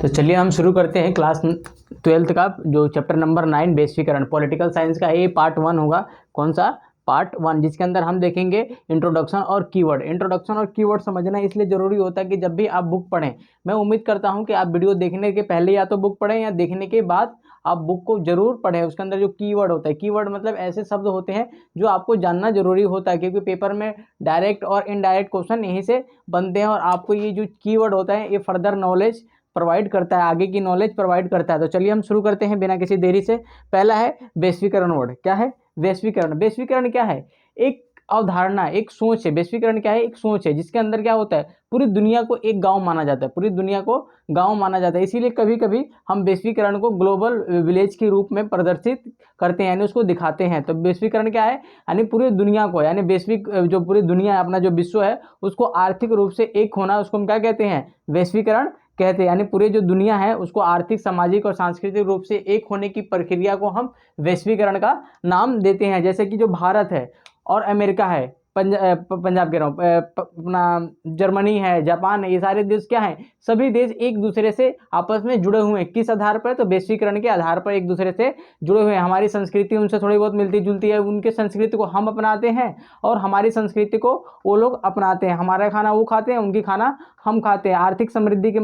तो चलिए हम शुरू करते हैं क्लास 12th का जो चैप्टर नंबर 9 वैश्वीकरण पॉलिटिकल साइंस का ये पार्ट 1 होगा। कौन सा? पार्ट 1, जिसके अंदर हम देखेंगे इंट्रोडक्शन और कीवर्ड। इंट्रोडक्शन और कीवर्ड समझना इसलिए ज़रूरी होता है कि जब भी आप बुक पढ़ें, मैं उम्मीद करता हूं कि आप वीडियो देखने के पहले या तो बुक पढ़ें या देखने के बाद आप बुक को जरूर पढ़ें। उसके अंदर जो कीवर्ड होता है, कीवर्ड मतलब ऐसे शब्द होते हैं जो आपको जानना जरूरी होता है, क्योंकि पेपर में डायरेक्ट और इनडायरेक्ट क्वेश्चन यहीं से बनते हैं और आपको ये जो कीवर्ड होता है ये फर्दर नॉलेज प्रोवाइड करता है, आगे की नॉलेज प्रोवाइड करता है। तो चलिए हम शुरू करते हैं बिना किसी देरी से। पहला है वैश्वीकरण वर्ड। क्या है? वैश्वीकरण। वैश्वीकरण क्या है? एक अवधारणा, एक सोच है। वैश्वीकरण क्या है? एक सोच है जिसके अंदर क्या होता है, पूरी दुनिया को एक गांव माना जाता है, पूरी दुनिया को गांव माना जाता है। इसीलिए कभी कभी हम वैश्वीकरण को ग्लोबल विलेज के रूप में प्रदर्शित करते हैं, यानी उसको दिखाते हैं। तो वैश्वीकरण क्या है? यानी पूरी दुनिया को, यानी वैश्विक जो पूरी दुनिया है, अपना जो विश्व है उसको आर्थिक रूप से एक होना, उसको हम क्या कहते हैं? वैश्वीकरण कहते हैं। यानी पूरी जो दुनिया है उसको आर्थिक, सामाजिक और सांस्कृतिक रूप से एक होने की प्रक्रिया को हम वैश्वीकरण का नाम देते हैं। जैसे कि जो भारत है और अमेरिका है, पंजाब कह रहा हूँ, अपना जर्मनी है, जापान है, ये सारे देश क्या है? सभी देश एक दूसरे से आपस में जुड़े हुए हैं। किस आधार पर? तो वैश्वीकरण के आधार पर एक दूसरे से जुड़े हुए हैं। हमारी संस्कृति उनसे थोड़ी बहुत मिलती जुलती है, उनके संस्कृति को हम अपनाते हैं और हमारी संस्कृति को वो लोग अपनाते हैं। हमारा खाना वो खाते हैं, उनकी खाना हम खाते हैं। आर्थिक समृद्धि की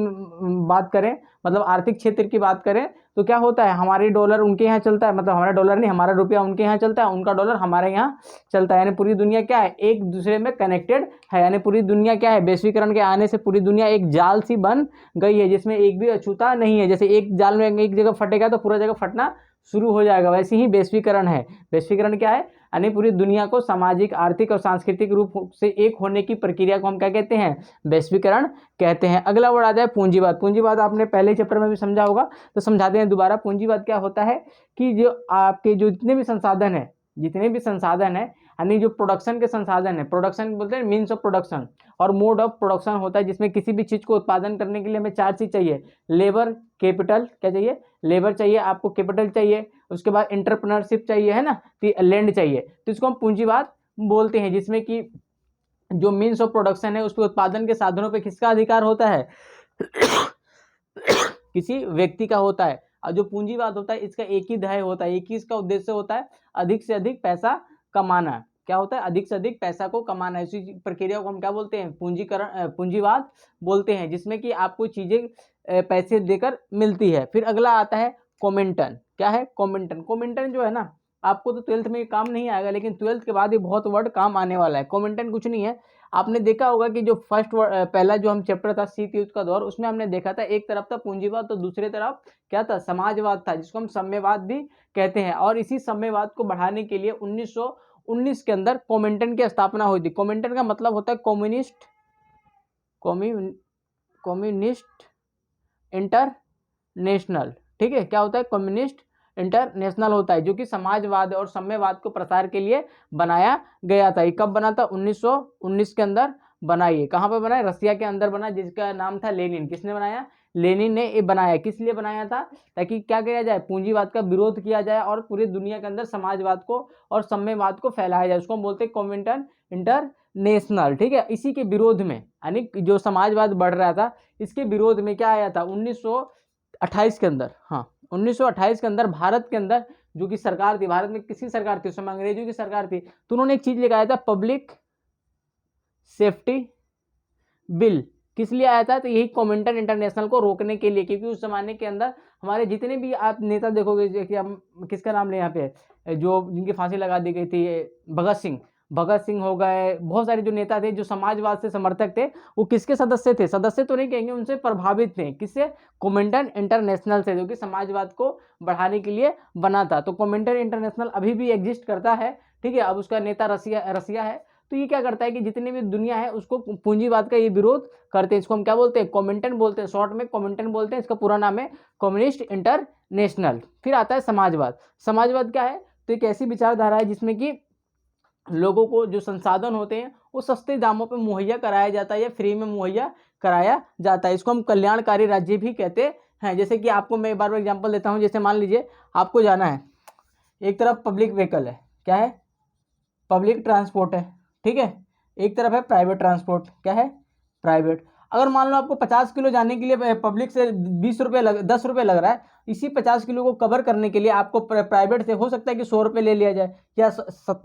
बात करें, मतलब आर्थिक क्षेत्र की बात करें, तो क्या होता है, हमारे डॉलर उनके यहाँ चलता है, मतलब हमारा डॉलर नहीं, हमारा रुपया उनके यहाँ चलता है, उनका डॉलर हमारे यहाँ चलता है। यानी पूरी दुनिया क्या है? एक दूसरे में कनेक्टेड है। यानी पूरी दुनिया क्या है? वैश्वीकरण के आने से पूरी दुनिया एक जाल सी बन गई है जिसमें एक भी अछूता नहीं है। जैसे एक जाल में एक जगह फटेगा तो पूरा जगह फटना शुरू हो जाएगा, वैसे ही वैश्वीकरण है। वैश्वीकरण क्या है? यानी पूरी दुनिया को सामाजिक, आर्थिक और सांस्कृतिक रूप से एक होने की प्रक्रिया को हम क्या कहते हैं? वैश्वीकरण कहते हैं। अगला वर्ड आता है पूंजीवाद। पूंजीवाद आपने पहले चैप्टर में भी समझा होगा, तो समझाते हैं दोबारा। पूंजीवाद क्या होता है कि जो आपके जो जितने भी संसाधन है, जितने भी संसाधन है, यानी जो प्रोडक्शन के संसाधन है, प्रोडक्शन बोलते हैं मीन्स ऑफ प्रोडक्शन, और मोड ऑफ प्रोडक्शन होता है जिसमें किसी भी चीज को उत्पादन करने के लिए हमें 4 चीज चाहिए। लेबर, कैपिटल, क्या चाहिए? लेबर चाहिए, आपको कैपिटल चाहिए, उसके बाद एंटरप्रेन्योरशिप चाहिए, है ना, लैंड चाहिए। तो इसको हम पूंजीवाद बोलते हैं, जिसमें कि जो मीन्स ऑफ प्रोडक्शन है, उस पर उत्पादन के साधनों पे किसका अधिकार होता है? किसी व्यक्ति का होता है। और जो पूंजीवाद होता है इसका एक ही ध्येय होता है, एक ही इसका उद्देश्य होता है, अधिक से अधिक पैसा कमाना। क्या होता है? अधिक से अधिक पैसा को कमाना। इसी प्रक्रिया को हम क्या बोलते हैं? पूंजीकरण, पूंजीवाद बोलते हैं, जिसमें कि आपको चीजें पैसे देकर मिलती है। फिर अगला आता है कॉमेंटन। क्या है? कॉमेंटन। कॉमेंटन जो है ना, आपको तो 12th में काम नहीं आएगा, लेकिन 12th के बाद ये बहुत वर्ड काम आने वाला है। कॉमेंटन कुछ नहीं है, आपने देखा होगा कि जो फर्स्ट पहला जो हम चैप्टर था शीत युद्ध का दौर, उसमें हमने देखा था एक तरफ था पूंजीवाद तो दूसरी तरफ क्या था? समाजवाद था, जिसको हम साम्यवाद भी कहते हैं। और इसी साम्यवाद को बढ़ाने के लिए 1919 के अंदर कॉमेंटन की स्थापना हुई थी। कॉमेंटन का मतलब होता है कम्युनिस्ट, कम्युनिस्ट इंटरनेशनल। ठीक है, क्या होता है? कम्युनिस्ट इंटरनेशनल होता है, जो कि समाजवाद और साम्यवाद को प्रसार के लिए बनाया गया था। ये कब बना था? 1919 के अंदर बनाइए। कहाँ पर बना? रसिया के अंदर बना, जिसका नाम था लेनिन। किसने बनाया? लेनिन ने ये बनाया। किस लिए बनाया था? ताकि क्या किया जाए? पूंजीवाद का विरोध किया जाए और पूरी दुनिया के अंदर समाजवाद को और साम्यवाद को फैलाया जाए। उसको हम बोलते हैं कम्युनिस्ट इंटरनेशनल। ठीक है, इसी के विरोध में, यानी जो समाजवाद बढ़ रहा था, इसके विरोध में क्या आया था 1928 के अंदर। हाँ, 1928 के अंदर भारत के अंदर जो कि सरकार थी, भारत में किसी सरकार थी उस समय? अंग्रेजों की सरकार थी। तो उन्होंने एक चीज लगाया था, पब्लिक सेफ्टी बिल। किस लिए आया था? तो यही कॉमेंटन इंटरनेशनल को रोकने के लिए, क्योंकि उस जमाने के अंदर हमारे जितने भी आप नेता देखोगे, कि हम किसका नाम ले यहाँ पे, जो जिनकी फांसी लगा दी गई थी, भगत सिंह हो गए, बहुत सारे जो नेता थे जो समाजवाद से समर्थक थे, वो किसके सदस्य थे? सदस्य तो नहीं कहेंगे, उनसे प्रभावित थे। किससे? कॉमेंटन इंटरनेशनल से, जो कि समाजवाद को बढ़ाने के लिए बना था। तो कॉमेंटन इंटरनेशनल अभी भी एग्जिस्ट करता है। ठीक है, अब उसका नेता रसिया है। तो ये क्या करता है कि जितनी भी दुनिया है उसको पूंजीवाद का ये विरोध करते हैं। इसको हम क्या बोलते हैं? कॉमेंटन बोलते हैं, शॉर्ट में कॉमेंटन बोलते हैं। इसका पूरा नाम है कम्युनिस्ट इंटरनेशनल। फिर आता है समाजवाद। समाजवाद क्या है? तो एक ऐसी विचारधारा है जिसमें कि लोगों को जो संसाधन होते हैं वो सस्ते दामों पर मुहैया कराया जाता है या फ्री में मुहैया कराया जाता है। इसको हम कल्याणकारी राज्य भी कहते हैं। जैसे कि आपको मैं एक बार एग्जांपल देता हूं। जैसे मान लीजिए आपको जाना है, एक तरफ पब्लिक व्हीकल है, क्या है? पब्लिक ट्रांसपोर्ट है। ठीक है, एक तरफ है प्राइवेट ट्रांसपोर्ट, क्या है? प्राइवेट। अगर मान लो आपको 50 किलो जाने के लिए पब्लिक से 10 रुपये लग रहा है, इसी 50 किलो को कवर करने के लिए आपको प्राइवेट से हो सकता है कि 100 रुपये ले लिया जाए या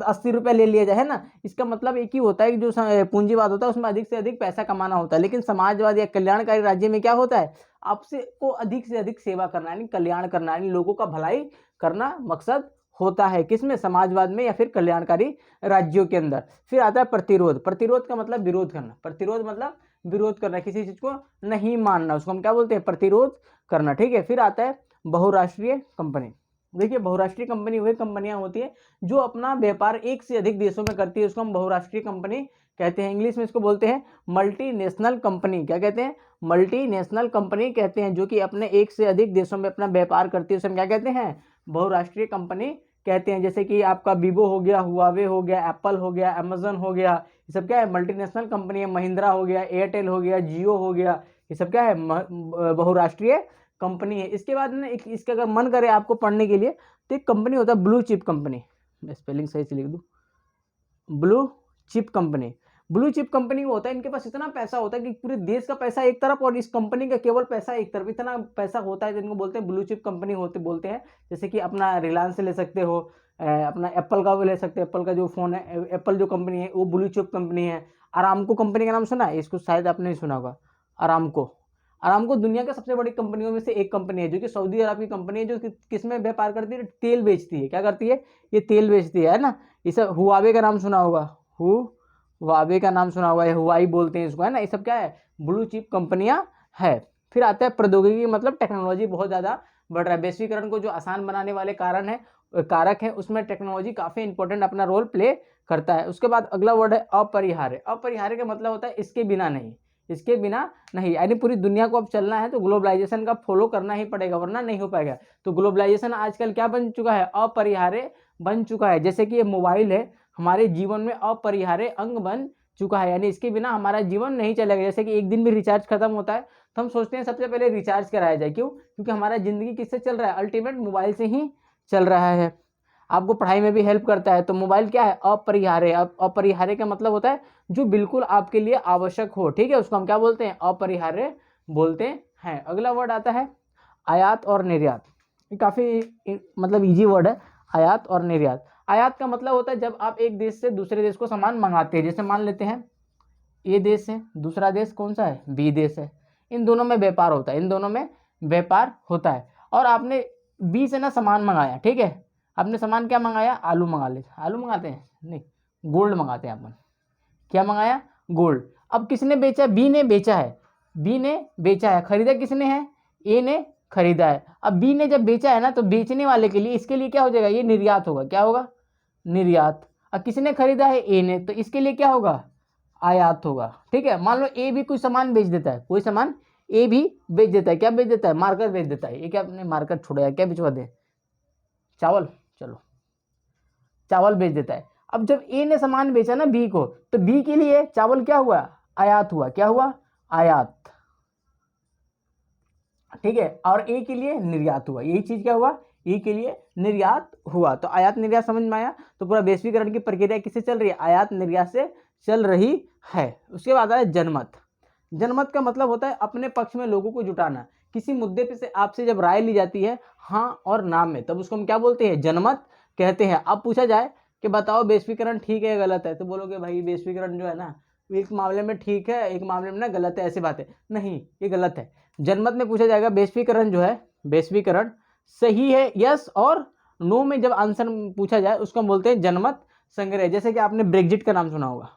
80 रुपये ले लिया जाए, है ना। इसका मतलब एक ही होता है कि जो पूंजीवाद होता है उसमें अधिक से अधिक पैसा कमाना होता है, लेकिन समाजवाद या कल्याणकारी राज्य में क्या होता है, आपसे को अधिक से अधिक सेवा करना, यानी कल्याण करना, यानी लोगों का भलाई करना मकसद होता है, किसमें, समाजवाद में या फिर कल्याणकारी राज्यों के अंदर। फिर आता है प्रतिरोध। प्रतिरोध का मतलब विरोध करना, प्रतिरोध मतलब विरोध करना, किसी चीज को नहीं मानना, उसको हम क्या बोलते हैं, प्रतिरोध करना, ठीक है। फिर आता है बहुराष्ट्रीय कंपनी। देखिए बहुराष्ट्रीय कंपनी वही कंपनियां होती है जो अपना व्यापार एक से अधिक देशों में करती है, उसको हम बहुराष्ट्रीय कंपनी कहते हैं। इंग्लिश में इसको बोलते हैं मल्टीनेशनल कंपनी। क्या कहते हैं, मल्टीनेशनल कंपनी कहते हैं, जो कि अपने एक से अधिक देशों में अपना व्यापार करती है, उसे हम क्या कहते हैं, बहुराष्ट्रीय कंपनी कहते हैं। जैसे कि आपका वीवो हो गया, हुआवे हो गया, एप्पल हो गया, अमेजन हो गया, ये सब क्या है, मल्टीनेशनल कंपनी है। महिंद्रा हो गया, एयरटेल हो गया, जियो हो गया, ये सब क्या है, बहुराष्ट्रीय कंपनी है। इसके बाद में इसके अगर मन करे आपको पढ़ने के लिए तो एक कंपनी होता है ब्लू चिप कंपनी, मैं स्पेलिंग सही से लिख दूं, blue chip company. Blue chip company वो होता है, इनके पास इतना पैसा होता है कि पूरे देश का पैसा एक तरफ और इस कंपनी का केवल पैसा एक तरफ, इतना पैसा होता है जिनको बोलते हैं ब्लू चिप कंपनी होते बोलते हैं। जैसे कि अपना रिलायंस ले सकते हो, अपना एप्पल का भी ले सकते हैं, एप्पल का जो फ़ोन है, एप्पल जो कंपनी है वो ब्लू चिप कंपनी है। अरामको कंपनी का नाम सुना है, इसको शायद आपने नहीं सुना होगा। अरामको, अरामको दुनिया की सबसे बड़ी कंपनियों में से एक कंपनी है, जो कि सऊदी अरब की कंपनी है, जो किस में व्यापार करती है, तेल बेचती है। क्या करती है, ये तेल बेचती है ना। इसे हुआवे का नाम सुना होगा, हुआवे का नाम सुना होगा, हुआई बोलते हैं इसको, है ना। ये सब क्या है, ब्लू चिप कंपनियां है। फिर आता है प्रौद्योगिकी, मतलब टेक्नोलॉजी बहुत ज़्यादा बढ़ रहा है। वैश्वीकरण को जो आसान बनाने वाले कारक है उसमें टेक्नोलॉजी काफ़ी इंपॉर्टेंट अपना रोल प्ले करता है। उसके बाद अगला वर्ड है अपरिहार्य। अपरिहार्य का मतलब होता है इसके बिना नहीं, इसके बिना नहीं, यानी पूरी दुनिया को अब चलना है तो ग्लोबलाइजेशन का फॉलो करना ही पड़ेगा, वरना नहीं हो पाएगा। तो ग्लोबलाइजेशन आजकल क्या बन चुका है, अपरिहार्य बन चुका है। जैसे कि ये मोबाइल है, हमारे जीवन में अपरिहार्य अंग बन चुका है, यानी इसके बिना हमारा जीवन नहीं चलेगा। जैसे कि एक दिन भी रिचार्ज खत्म होता है तो हम सोचते हैं सबसे पहले रिचार्ज कराया जाए, क्यों, क्योंकि हमारा जिंदगी किससे चल रहा है, अल्टीमेट मोबाइल से ही चल रहा है। आपको पढ़ाई में भी हेल्प करता है। तो मोबाइल क्या है, अपरिहार्य। अपरिहार्य का मतलब होता है जो बिल्कुल आपके लिए आवश्यक हो, ठीक है, उसको हम क्या बोलते हैं, अपरिहार्य बोलते हैं। अगला वर्ड आता है आयात और निर्यात। ये काफ़ी मतलब इजी वर्ड है, आयात और निर्यात। आयात का मतलब होता है जब आप एक देश से दूसरे देश को सामान मंगाते हैं। जैसे मान लेते हैं ए देश है, दूसरा देश कौन सा है, बी देश है, इन दोनों में व्यापार होता है, इन दोनों में व्यापार होता है। और आपने बी से ना सामान मंगाया, ठीक है, आपने सामान क्या मंगाया, आलू मंगा ले, आलू मंगाते हैं नहीं, गोल्ड मंगाते हैं अपन, क्या मंगाया, गोल्ड। अब किसने बेचा, बी ने बेचा है, बी ने बेचा है, खरीदा किसने है, ए ने खरीदा है। अब बी ने जब बेचा है ना, तो बेचने वाले के लिए, इसके लिए क्या हो जाएगा, ये निर्यात होगा, क्या होगा, निर्यात। अब किसने खरीदा है, ए ने, तो इसके लिए क्या होगा, आयात होगा, ठीक है। मान लो ए भी कोई सामान बेच देता है, कोई सामान ए भी बेच देता है, क्या बेच देता है, मार्कर बेच देता है। ये क्या अपने मार्कर छोड़ा, क्या भिजवा दे, चावल, चलो चावल बेच देता है। अब जब ए ने सामान बेचा ना बी को, तो बी के लिए चावल क्या हुआ, आयात हुआ, क्या हुआ, आयात, ठीक है। और ए के लिए निर्यात हुआ, यही चीज क्या हुआ, ए के लिए निर्यात हुआ। तो आयात निर्यात समझ में आया। तो पूरा वैश्वीकरण की प्रक्रिया किससे चल रही है, आयात निर्यात से चल रही है। उसके बाद आया जनमत। जनमत का मतलब होता है अपने पक्ष में लोगों को जुटाना। किसी मुद्दे पे से आपसे जब राय ली जाती है हाँ और ना में, तब उसको हम क्या बोलते हैं, जनमत कहते हैं। अब पूछा जाए कि बताओ वैश्वीकरण ठीक है या गलत है, तो बोलोगे भाई वैश्वीकरण जो है ना, एक मामले में ठीक है, एक मामले में ना गलत है, ऐसी बात है नहीं, ये गलत है। जनमत में पूछा जाएगा वैश्वीकरण जो है, वैश्वीकरण सही है यस और नो में जब आंसर पूछा जाए उसको हम बोलते हैं जनमत संग्रह। जैसे कि आपने ब्रेग्जिट का नाम सुना होगा,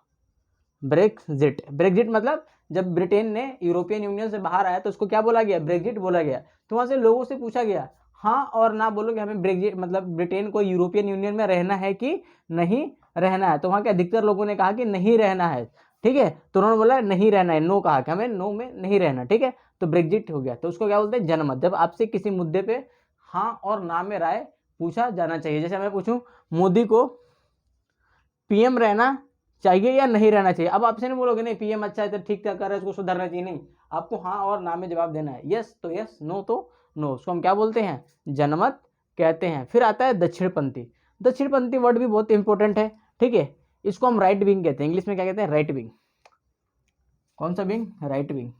ब्रेक्जिट, ब्रेग्जिट मतलब जब ब्रिटेन ने यूरोपियन यूनियन से बाहर आया तो उसको क्या बोला गया, ब्रेग्जिट बोला गया। तो वहां से लोगों से पूछा गया हाँ और ना बोलोगे हमें ब्रेग्जिट मतलब ब्रिटेन को यूरोपियन यूनियन में रहना है कि नहीं रहना है। तो वहां के अधिकतर लोगों ने कहा कि नहीं रहना है, ठीक है। तो उन्होंने बोला नहीं रहना है, नो कहा कि हमें नो में नहीं रहना, ठीक है। तो ब्रेग्जिट हो गया। तो उसको क्या बोलते हैं, जनमत। जब आपसे किसी मुद्दे पे हाँ और ना में राय पूछा जाना चाहिए। जैसे मैं पूछूं मोदी को पीएम रहना चाहिए या नहीं रहना चाहिए, अब आपसे नहीं बोलोगे नहीं पीएम अच्छा है तो ठीक ठाक कर रहा है उसको सुधरना चाहिए, नहीं, आपको हाँ और ना में जवाब देना है। यस तो यस, नो तो नो, उसको हम क्या बोलते हैं, जनमत कहते हैं। फिर आता है दक्षिणपंथी। दक्षिणपंथी वर्ड भी बहुत इंपॉर्टेंट है, ठीक है। इसको हम राइट विंग कहते हैं, इंग्लिश में क्या कहते हैं, राइट विंग। कौन सा विंग? Right wing.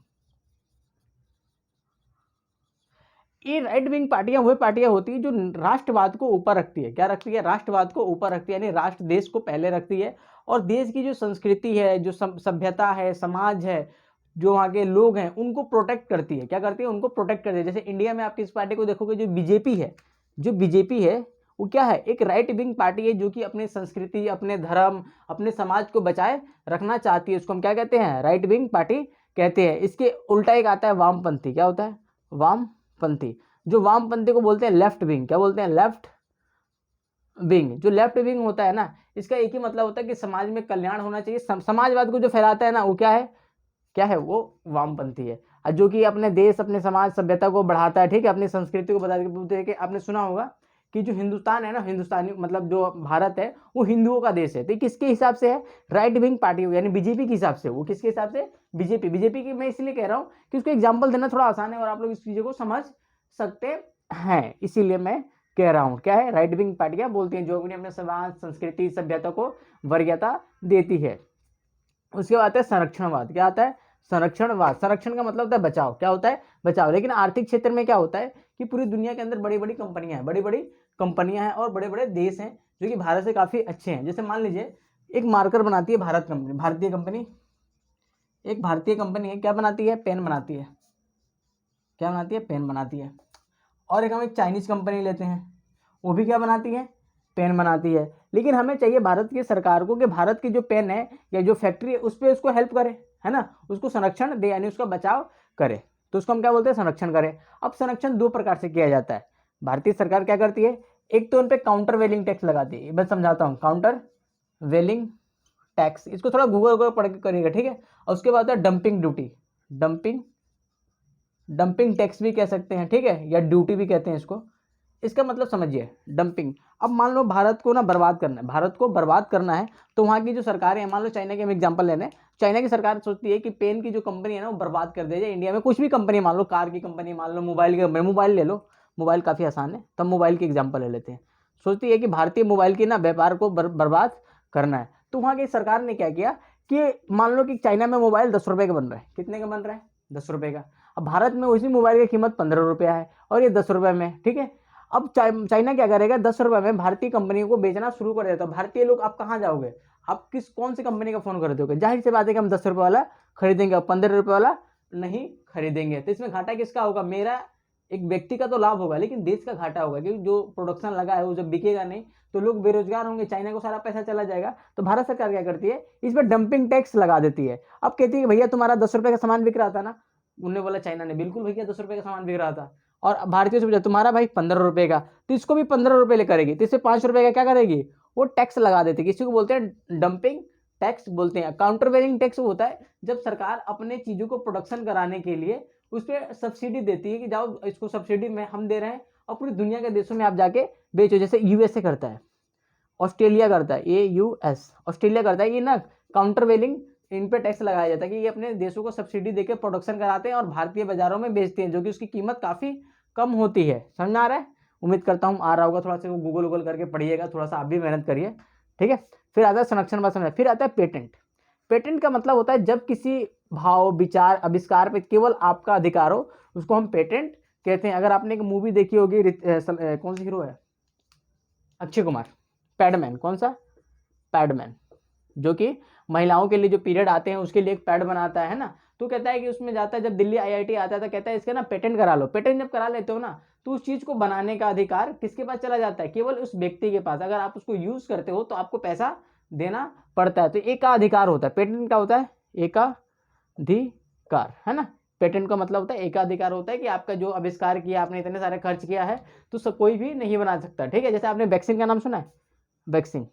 ये राइट विंग पार्टियां वही पार्टियां होती है जो राष्ट्रवाद को ऊपर रखती है। क्या रखती है? राष्ट्रवाद को ऊपर रखती है, यानी राष्ट्र देश को पहले रखती है और देश की जो संस्कृति है, जो सभ्यता है, समाज है, जो वहाँ के लोग हैं, उनको प्रोटेक्ट करती है। क्या करती है? उनको प्रोटेक्ट करती है। जैसे इंडिया में आप किस पार्टी को देखोगे? जो बीजेपी है, जो बीजेपी है वो क्या है? एक राइट विंग पार्टी है जो कि अपनी संस्कृति, अपने धर्म, अपने समाज को बचाए रखना चाहती है। उसको हम क्या कहते हैं? राइट विंग पार्टी कहते हैं। इसके उल्टा एक आता है वामपंथी। क्या होता है? वामपंथी। जो वामपंथी को बोलते हैं लेफ्ट विंग। क्या बोलते हैं? Left wing. जो लेफ्ट विंग होता है ना, इसका एक ही मतलब होता है कि समाज में कल्याण होना चाहिए। समाजवाद को जो फैलाता है ना, वो क्या है? क्या है? वो वामपंथी है। और जो कि अपने देश, अपने समाज, सभ्यता को बढ़ाता है, ठीक है, अपनी संस्कृति को बताते कि आपने सुना होगा कि जो हिंदुस्तान है ना, हिंदुस्तानी मतलब जो भारत है वो हिंदुओं का देश है। तो किसके हिसाब से है? राइट विंग पार्टी यानी बीजेपी के हिसाब से। वो किसके हिसाब से? बीजेपी। बीजेपी की मैं इसलिए कह रहा हूँ कि उसको एग्जाम्पल देना थोड़ा आसान है और आप लोग इस चीज़ों को समझ सकते हैं, इसीलिए मैं कह रहा हूँ। क्या है? राइट विंग पार्टियां बोलती हैं जो अपने समाज, संस्कृति, सभ्यता को वरीयता देती है। उसके बाद आता है संरक्षणवाद। क्या आता है? संरक्षणवाद। संरक्षण का मतलब होता है बचाव। क्या होता है? बचाव। लेकिन आर्थिक क्षेत्र में क्या होता है कि पूरी दुनिया के अंदर बड़ी बड़ी कंपनियां हैं, बड़ी बड़ी कंपनियां हैं और बड़े बड़े देश हैं जो कि भारत से काफी अच्छे हैं। जैसे मान लीजिए एक मार्कर बनाती है भारत कंपनी, भारतीय कंपनी, एक भारतीय कंपनी है। क्या बनाती है? पेन बनाती है। क्या बनाती है? पेन बनाती है। और एक हम एक चाइनीज कंपनी लेते हैं, वो भी क्या बनाती है? पेन बनाती है। लेकिन हमें चाहिए भारत की सरकार को कि भारत की जो पेन है या जो फैक्ट्री है उस पर उसको हेल्प करे, है ना, उसको संरक्षण दे, यानी उसका बचाव करे। तो उसको हम क्या बोलते हैं? संरक्षण करे। अब संरक्षण दो प्रकार से किया जाता है। भारतीय सरकार क्या करती है? एक तो उन पर काउंटर वेलिंग टैक्स लगाती है। मैं समझाता हूँ, काउंटर वेलिंग टैक्स, इसको थोड़ा गूगल को पढ़ के करिएगा, ठीक है। और उसके बाद dumping duty, dumping dumping tax भी कह सकते हैं, ठीक है, या ड्यूटी भी कहते हैं इसको। इसका मतलब समझिए, डंपिंग। अब मान लो भारत को ना बर्बाद करना है, भारत को बर्बाद करना है, तो वहाँ की जो सरकारें हैं, मान लो चाइना के हम एग्जांपल ले लें, चाइना की सरकार सोचती है कि पेन की जो कंपनी है ना वो बर्बाद कर दे जाए। इंडिया में कुछ भी कंपनी, मान लो कार की कंपनी, मान लो मोबाइल की कंपनी, मोबाइल ले लो, मोबाइल काफ़ी आसान है, तब मोबाइल की एग्जाम्पल ले लेते हैं। सोचती है कि भारतीय मोबाइल की ना व्यापार को बर्बाद करना है। तो वहाँ की सरकार ने क्या किया कि मान लो कि चाइना में मोबाइल 10 रुपये का बन रहा है। कितने का बन रहा है? 10 रुपये का। अब भारत में उसी मोबाइल की कीमत 15 रुपया है और ये 10 रुपये में, ठीक है। अब चाइना क्या करेगा? 10 रुपये में भारतीय कंपनियों को बेचना शुरू कर देता है। भारतीय लोग आप कहाँ जाओगे? आप कौन सी कंपनी का फोन खरीदोगे? जाहिर सी बात है कि हम 10 रुपये वाला खरीदेंगे और 15 रुपये वाला नहीं खरीदेंगे। तो इसमें घाटा किसका होगा? मेरा, एक व्यक्ति का तो लाभ होगा, लेकिन देश का घाटा होगा, क्योंकि जो प्रोडक्शन लगा है वो जब बिकेगा नहीं तो लोग बेरोजगार होंगे, चाइना को सारा पैसा चला जाएगा। तो भारत सरकार क्या करती है? इस पर डंपिंग टैक्स लगा देती है। अब कहती है कि भैया तुम्हारा 10 रुपये का सामान बिक रहा था ना, उन्होंने बोला चाइना ने, बिल्कुल भैया 10 रुपये का सामान बिक रहा था। और भारतीय से पूछा तुम्हारा भाई 15 रुपये का, तो इसको भी 15 रुपये ले करेगी, तो इससे 5 रुपये का क्या करेगी? वो टैक्स लगा देती है। किसी को बोलते हैं डंपिंग टैक्स बोलते हैं। काउंटर वेलिंग टैक्स होता है जब सरकार अपने चीजों को प्रोडक्शन कराने के लिए उस पर सब्सिडी देती है कि जाओ इसको सब्सिडी में हम दे रहे हैं और पूरी दुनिया के देशों में आप जाके बेचो। जैसे यूएसए करता है, ऑस्ट्रेलिया करता है, AUS, ऑस्ट्रेलिया करता है। ये ना काउंटर वेलिंग, इन पे टैक्स लगाया जाता है कि ये अपने देशों को सब्सिडी देकर प्रोडक्शन कराते हैं और भारतीय बाजारों में बेचते हैं, जो कि उसकी कीमत काफ़ी कम होती है। समझ में आ रहा है? उम्मीद करता हूँ आ रहा होगा। थोड़ा सा गूगल वूगल करके पढ़िएगा, थोड़ा सा आप भी मेहनत करिए, ठीक है। फिर आता है संरक्षण बात समझ। फिर आता है पेटेंट। पेटेंट का मतलब होता है जब किसी भाव, विचार, आविष्कार पे केवल आपका अधिकार हो, उसको हम पेटेंट कहते हैं। अगर आपने एक मूवी देखी होगी, कौन सी हीरो है? अक्षय कुमार, पैडमैन। कौन सा? पैडमैन, जो कि महिलाओं के लिए जो पीरियड आते हैं उसके लिए एक पैड बनाता है ना। तो कहता है कि उसमें जाता है, जब दिल्ली IIT आता है तो कहता है इसका ना पेटेंट करा लो। पेटेंट जब करा लेते हो ना, तो उस चीज को बनाने का अधिकार किसके पास चला जाता है? केवल उस व्यक्ति के पास। अगर आप उसको यूज करते हो तो आपको पैसा देना पड़ता है। तो एकाधिकार होता है। पेटेंट क्या होता है? एकाधिकार, है ना। पेटेंट का मतलब होता है एकाधिकार, होता है कि आपका जो आविष्कार किया, आपने इतने सारे खर्च किया है, तो सब कोई भी नहीं बना सकता, ठीक है। जैसे आपने वैक्सीन का नाम सुना है? वैक्सीन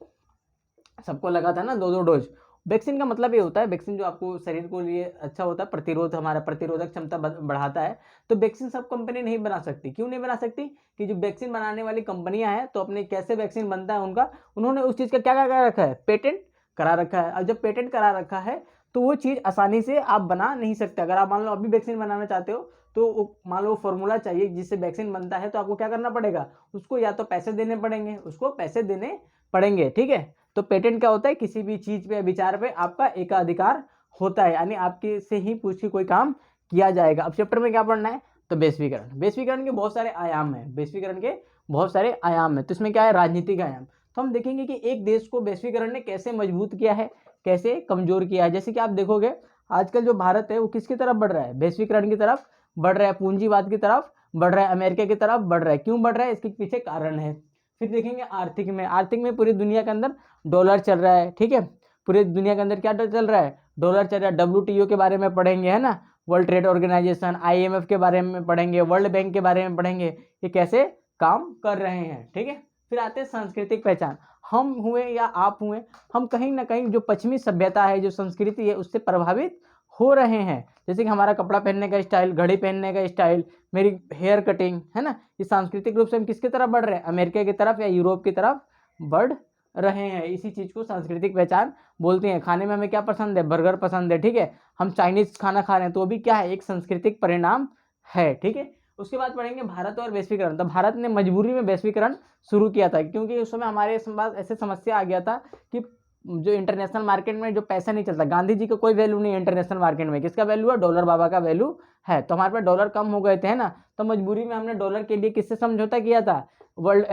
सबको लगा था ना, 2-2 डोज। वैक्सीन का मतलब ये होता है, वैक्सीन जो आपको शरीर को लिए अच्छा होता है, प्रतिरोध, हमारा प्रतिरोधक क्षमता बढ़ाता है। तो वैक्सीन सब कंपनी नहीं बना सकती। क्यों नहीं बना सकती? कि जो वैक्सीन बनाने वाली कंपनियां हैं, तो अपने कैसे वैक्सीन बनता है उनका, उन्होंने उस चीज़ का क्या क्या करा रखा है? पेटेंट करा रखा है। और जब पेटेंट करा रखा है तो वो चीज़ आसानी से आप बना नहीं सकते। अगर आप मान लो अभी वैक्सीन बनाना चाहते हो, तो मान लो फॉर्मूला चाहिए जिससे वैक्सीन बनता है, तो आपको क्या करना पड़ेगा? उसको या तो पैसे देने पड़ेंगे, उसको पैसे देने पड़ेंगे, ठीक है। तो पेटेंट क्या होता है? किसी भी चीज पे, विचार पे आपका एकाधिकार होता है, यानी आपके से ही पूछ के कोई काम किया जाएगा। अब चैप्टर में क्या पढ़ना है, तो वैश्वीकरण। वैश्वीकरण के बहुत सारे आयाम हैं, वैश्वीकरण के बहुत सारे आयाम हैं। तो इसमें क्या है, राजनीतिक आयाम। तो हम देखेंगे कि एक देश को वैश्वीकरण ने कैसे मजबूत किया है, कैसे कमजोर किया है। जैसे कि आप देखोगे आजकल जो भारत है वो किसकी तरफ बढ़ रहा है, वैश्वीकरण की तरफ बढ़ रहा है, पूंजीवाद की तरफ बढ़ रहा है, अमेरिका की तरफ बढ़ रहा है। क्यों बढ़ रहा है, इसके पीछे कारण है। फिर देखेंगे आर्थिक में, आर्थिक में पूरी दुनिया के अंदर डॉलर चल रहा है, ठीक है। पूरी दुनिया के अंदर क्या चल रहा है, डॉलर चल रहा है। WTO के बारे में पढ़ेंगे, है ना, वर्ल्ड ट्रेड ऑर्गेनाइजेशन, IMF के बारे में पढ़ेंगे, वर्ल्ड बैंक के बारे में पढ़ेंगे, ये कैसे काम कर रहे हैं, ठीक है। फिर आते हैं सांस्कृतिक पहचान। हम हुए या आप हुए, हम कहीं ना कहीं जो पश्चिमी सभ्यता है, जो संस्कृति है, उससे प्रभावित हो रहे हैं। जैसे कि हमारा कपड़ा पहनने का स्टाइल, घड़ी पहनने का स्टाइल, मेरी हेयर कटिंग, है ना, ये सांस्कृतिक रूप से हम किसकी तरफ बढ़ रहे हैं, अमेरिका की तरफ या यूरोप की तरफ बढ़ रहे हैं। इसी चीज़ को सांस्कृतिक पहचान बोलते हैं। खाने में हमें क्या पसंद है, बर्गर पसंद है, ठीक है। हम चाइनीज खाना खा रहे हैं तो वो भी क्या है, एक सांस्कृतिक परिणाम है, ठीक है। उसके बाद पढ़ेंगे भारत और वैश्वीकरण। तो भारत ने मजबूरी में वैश्वीकरण शुरू किया था, क्योंकि उस समय हमारे पास ऐसे समस्या आ गया था कि जो इंटरनेशनल मार्केट में जो पैसा नहीं चलता, गांधी जी का कोई वैल्यू नहीं है इंटरनेशनल मार्केट में। किसका वैल्यू है, डॉलर बाबा का वैल्यू है। तो हमारे पास डॉलर कम हो गए थे, है ना, तो मजबूरी में हमने डॉलर के लिए किससे समझौता किया था, वर्ल्ड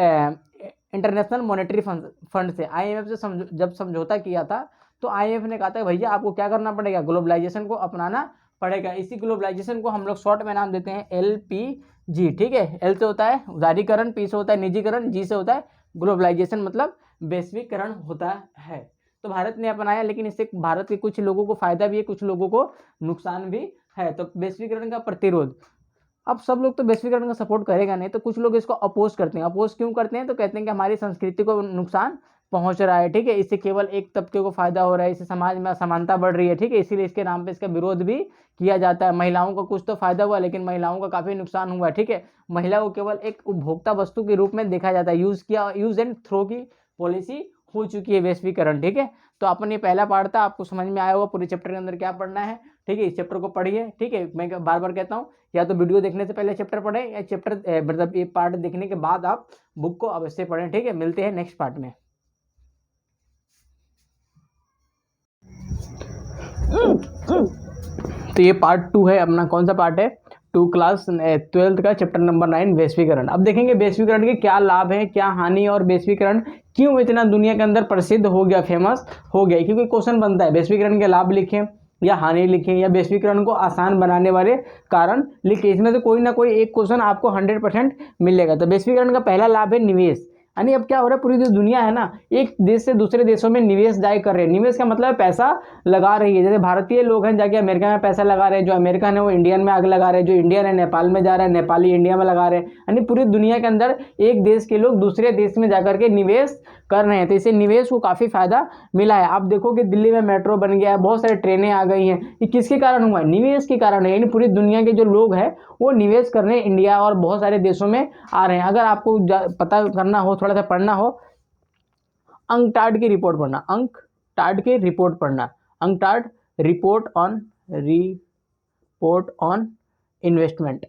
इंटरनेशनल मॉनेटरी फंड से, IMF से जब समझौता किया था, तो IMF ने कहा था भैया आपको क्या करना पड़ेगा, ग्लोबलाइजेशन को अपनाना पड़ेगा। इसी ग्लोबलाइजेशन को हम लोग शॉर्ट में नाम देते हैं LPG, ठीक है। L से होता है उदारीकरण, P से होता है निजीकरण, G से होता है ग्लोबलाइजेशन, मतलब वैश्वीकरण होता है। तो भारत ने अपनाया, लेकिन इससे भारत के कुछ लोगों को फायदा भी है, कुछ लोगों को नुकसान भी है। तो वैश्वीकरण का प्रतिरोध, अब सब लोग तो वैश्वीकरण का सपोर्ट करेगा नहीं, तो कुछ लोग इसको अपोज करते हैं। अपोज क्यों करते हैं, तो कहते हैं कि हमारी संस्कृति को नुकसान पहुंच रहा है, ठीक है, इससे केवल एक तबके को फायदा हो रहा है, इससे समाज में असमानता बढ़ रही है, ठीक है, इसीलिए इसके नाम पे इसका विरोध भी किया जाता है। महिलाओं को कुछ तो फायदा हुआ, लेकिन महिलाओं का काफी नुकसान हुआ, ठीक है। महिला को केवल एक उपभोक्ता वस्तु के रूप में देखा जाता है, यूज एंड थ्रो की पॉलिसी हो चुकी है वैश्वीकरण, ठीक है। तो अपन ये पहला पार्ट था, आपको समझ में आया होगा पूरे चैप्टर के अंदर क्या पढ़ना है, ठीक है। इस चैप्टर को पढ़िए, ठीक है। मैं बार बार कहता हूँ, या तो वीडियो देखने से पहले चैप्टर पढ़ें, या चैप्टर मतलब ये पार्ट देखने के बाद आप बुक को अवश्य पढ़ें, ठीक है। मिलते हैं नेक्स्ट पार्ट में। तो ये पार्ट 2 है अपना, कौन सा पार्ट है, 2 क्लास 12th का चैप्टर नंबर 9 वैश्वीकरण। अब देखेंगे वैश्वीकरण के क्या लाभ हैं, क्या हानि, और वैश्वीकरण क्यों इतना दुनिया के अंदर प्रसिद्ध हो गया, फेमस हो गया। क्योंकि क्वेश्चन बनता है वैश्वीकरण के लाभ लिखें या हानि लिखें, या वैश्वीकरण को आसान बनाने वाले कारण लिखें। इसमें से कोई ना कोई एक क्वेश्चन आपको 100% मिलेगा। तो वैश्वीकरण का पहला लाभ है निवेश, यानी अब क्या हो रहा है, पूरी जो दुनिया है ना, एक देश से दूसरे देशों में निवेश जाए कर रहे हैं। निवेश का मतलब पैसा लगा रही है। जैसे भारतीय लोग हैं जाके अमेरिका में पैसा लगा रहे हैं, जो अमेरिकन है वो इंडियन में आग लगा रहे हैं, जो इंडियन है नेपाल में जा रहे हैं, नेपाली इंडिया में लगा रहे हैं। यानी पूरी दुनिया के अंदर एक देश के लोग दूसरे देश में जाकर के निवेश कर रहे हैं। तो इससे निवेश को काफी फायदा मिला है। आप देखो कि दिल्ली में मेट्रो बन गया है, बहुत सारी ट्रेनें आ गई हैं, ये किसके कारण हुआ है, निवेश के कारण है। यानी पूरी दुनिया के जो लोग हैं वो निवेश करने इंडिया और बहुत सारे देशों में आ रहे हैं। अगर आपको पता करना हो, थोड़ा सा पढ़ना हो, अंकटाड की रिपोर्ट पढ़ना, अंकटाड की रिपोर्ट पढ़ना, अंकटाड रिपोर्ट ऑन इन्वेस्टमेंट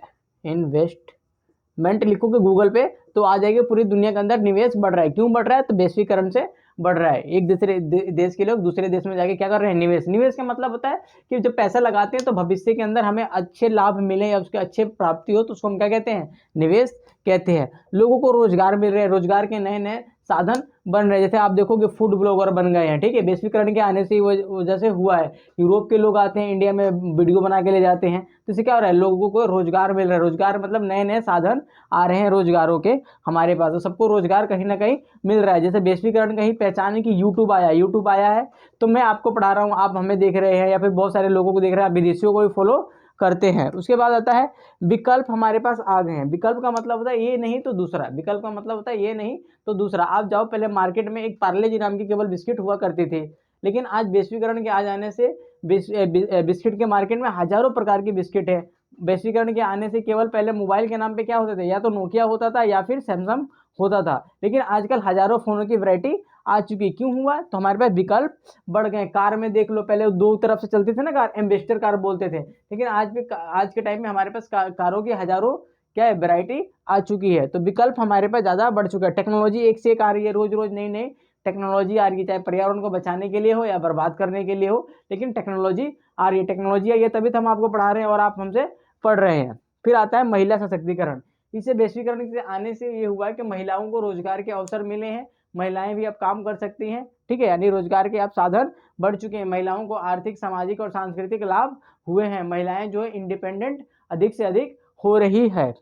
लिखोगे गूगल पे तो आ जाएगी। पूरी दुनिया के अंदर निवेश बढ़ रहा है। क्यों बढ़ रहा है, तो वैश्वीकरण से बढ़ रहा है। एक दूसरे देश के लोग दूसरे देश में जाके क्या कर रहे हैं, निवेश। निवेश का मतलब होता है कि जब पैसा लगाते हैं तो भविष्य के अंदर हमें अच्छे लाभ मिले या उसके अच्छे प्राप्ति हो, तो उसको हम क्या कहते हैं, निवेश कहते हैं। लोगों को रोजगार मिल रहे हैं, रोजगार के नए नए साधन बन रहे हैं। जैसे आप देखोगे फूड ब्लॉगर बन गए हैं, ठीक है, वैश्वीकरण के आने से वजह से हुआ है। यूरोप के लोग आते हैं इंडिया में, वीडियो बना के ले जाते हैं, तो इससे क्या हो रहा है, लोगों को रोजगार मिल रहा है। रोजगार मतलब नए नए साधन आ रहे हैं रोजगारों के हमारे पास, तो सबको रोजगार कहीं ना कहीं मिल रहा है। जैसे वैश्वीकरण कहीं पहचान है कि यूट्यूब आया है, तो मैं आपको पढ़ा रहा हूँ, आप हमें देख रहे हैं, या फिर बहुत सारे लोगों को देख रहे हैं, आप विदेशियों को भी फॉलो करते हैं। उसके बाद आता है विकल्प हमारे पास आ गए हैं। विकल्प का मतलब होता है ये नहीं तो दूसरा, विकल्प का मतलब होता है ये नहीं तो दूसरा। आप जाओ, पहले मार्केट में एक पार्ले जी नाम की केवल बिस्किट हुआ करती थी, लेकिन आज वैश्वीकरण के आ जाने से बिस्किट के मार्केट में हजारों प्रकार की बिस्किट है। वैश्वीकरण के आने से केवल पहले मोबाइल के नाम पे क्या होते थे, या तो नोकिया होता था या फिर सैमसंग होता था, लेकिन आजकल हजारों फोनों की वैरायटी आ चुकी है। क्यों हुआ, तो हमारे पास विकल्प बढ़ गए। कार में देख लो, पहले दो तरफ से चलते थे ना कार, एम्बेसडर कार बोलते थे, लेकिन आज के टाइम में हमारे पास कारों की हजारों क्या है वैरायटी आ चुकी है। तो विकल्प हमारे पास ज्यादा बढ़ चुका है। टेक्नोलॉजी एक से एक आ रही है, रोज रोज नई नई टेक्नोलॉजी आ रही है, चाहे पर्यावरण को बचाने के लिए हो या बर्बाद करने के लिए हो, लेकिन टेक्नोलॉजी आ रही है। टेक्नोलॉजी आई है तभी तो हम आपको पढ़ा रहे हैं और आप हमसे पढ़ रहे हैं। फिर आता है महिला सशक्तिकरण। इसे वैश्वीकरण के आने से ये हुआ है कि महिलाओं को रोजगार के अवसर मिले हैं, महिलाएं भी अब काम कर सकती हैं, ठीक है, यानी रोजगार के अब साधन बढ़ चुके हैं, महिलाओं को आर्थिक, सामाजिक और सांस्कृतिक लाभ हुए हैं, महिलाएं जो है इंडिपेंडेंट अधिक से अधिक हो रही है।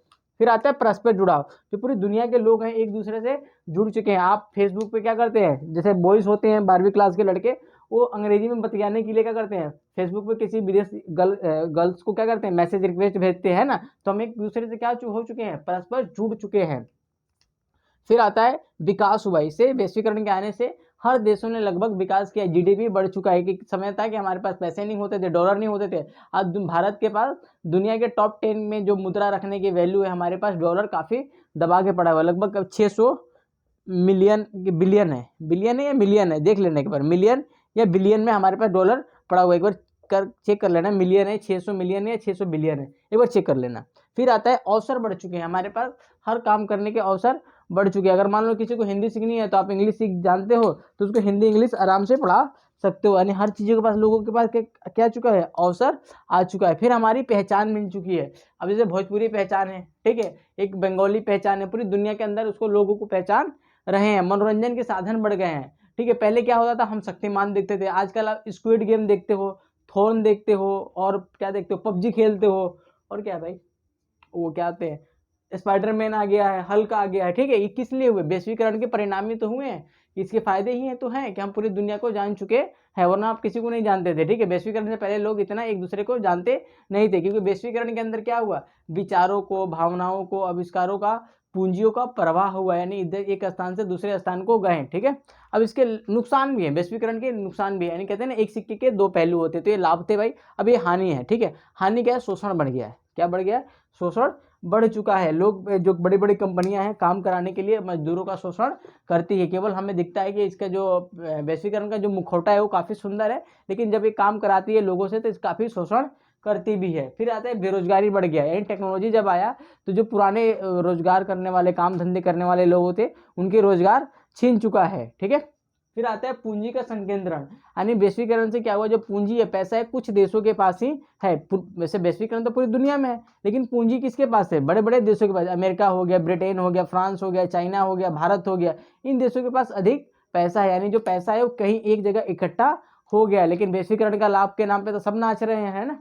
फिर आता है परस्पर जुड़ाव, जो पूरी दुनिया के लोग हैं एक दूसरे से जुड़ चुके हैं। आप फेसबुक पे क्या करते हैं, जैसे बॉयज होते हैं 12वीं क्लास के लड़के, वो अंग्रेजी में बतियाने के लिए क्या करते हैं, फेसबुक पे किसी विदेश गर्ल्स को क्या करते हैं, मैसेज रिक्वेस्ट भेजते हैं ना, तो हम एक दूसरे से क्या हो चुके हैं, परस्पर जुड़ चुके हैं। फिर आता है विकास हुआ, इसे वैश्वीकरण के आने से हर देशों ने लगभग विकास किया, जीडीपी बढ़ चुका है। कि समय था कि हमारे पास पैसे नहीं होते थे, डॉलर नहीं होते थे, आज भारत के पास दुनिया के टॉप 10 में जो मुद्रा रखने की वैल्यू है, हमारे पास डॉलर काफ़ी दबा के पड़ा हुआ है, लगभग 600 मिलियन, बिलियन है या मिलियन है, देख लेना एक बार, मिलियन या बिलियन में हमारे पास डॉलर पड़ा हुआ है, एक बार चेक कर लेना, मिलियन है, 600 मिलियन है या 600 बिलियन है, एक बार चेक कर लेना। फिर आता है अवसर बढ़ चुके हैं, हमारे पास हर काम करने के अवसर बढ़ चुके हैं। अगर मान लो किसी को हिंदी सीखनी है तो आप इंग्लिश सीख जानते हो तो उसको हिंदी इंग्लिश आराम से पढ़ा सकते हो, यानी हर चीज़ों के पास, लोगों के पास क्या चुका है, अवसर आ चुका है। फिर हमारी पहचान मिल चुकी है, अब जैसे भोजपुरी पहचान है, ठीक है, एक बंगाली पहचान है, पूरी दुनिया के अंदर उसको लोगों को पहचान रहे हैं। मनोरंजन के साधन बढ़ गए हैं, ठीक है, पहले क्या होता था, हम शक्तिमान देखते थे, आजकल आप स्क्विड गेम देखते हो, थ्रोन देखते हो, और क्या देखते हो, पबजी खेलते हो, और क्या भाई वो क्या आते हैं, स्पाइडरमैन आ गया है, हल्क आ गया है, ठीक है, ये किस लिए हुए, वैश्वीकरण के परिणाम ही तो हुए हैं, इसके फायदे ही हैं तो हैं कि हम पूरी दुनिया को जान चुके हैं, वरना आप किसी को नहीं जानते थे, ठीक है, वैश्वीकरण से पहले लोग इतना एक दूसरे को जानते नहीं थे, क्योंकि वैश्वीकरण के अंदर क्या हुआ, विचारों को, भावनाओं को, आविष्कारों का, पूंजियों का प्रवाह हुआ, यानी इधर एक स्थान से दूसरे स्थान को गए, ठीक है। अब इसके नुकसान भी हैं, वैश्वीकरण के नुकसान भी है, यानी कहते हैं ना एक सिक्के के दो पहलू होते, तो ये लाभ थे भाई, अब ये हानि है, ठीक है। हानि क्या है, शोषण बढ़ गया है, क्या बढ़ गया है, शोषण बढ़ चुका है। लोग, जो बड़ी बड़ी कंपनियां हैं, काम कराने के लिए मजदूरों का शोषण करती है, केवल हमें दिखता है कि इसका जो वैश्वीकरण का जो मुखौटा है वो काफ़ी सुंदर है, लेकिन जब ये काम कराती है लोगों से तो काफ़ी शोषण करती भी है। फिर आता है बेरोजगारी बढ़ गया, यानी टेक्नोलॉजी जब आया तो जो पुराने रोजगार करने वाले, काम धंधे करने वाले लोग होते, उनके रोजगार छीन चुका है, ठीक है। फिर आता है पूंजी का संकेंद्रण, यानी वैश्वीकरण से क्या हुआ, जो पूंजी है, पैसा है, कुछ देशों के पास ही है। वैसे वैश्वीकरण तो पूरी दुनिया में है, लेकिन पूंजी किसके पास है, बड़े बड़े देशों के पास, अमेरिका हो गया, ब्रिटेन हो गया, फ्रांस हो गया, चाइना हो गया, भारत हो गया, इन देशों के पास अधिक पैसा है, यानी जो पैसा है वो कहीं एक जगह इकट्ठा हो गया। लेकिन वैश्वीकरण का लाभ के नाम पे तो सब नाच रहे हैं, है ना।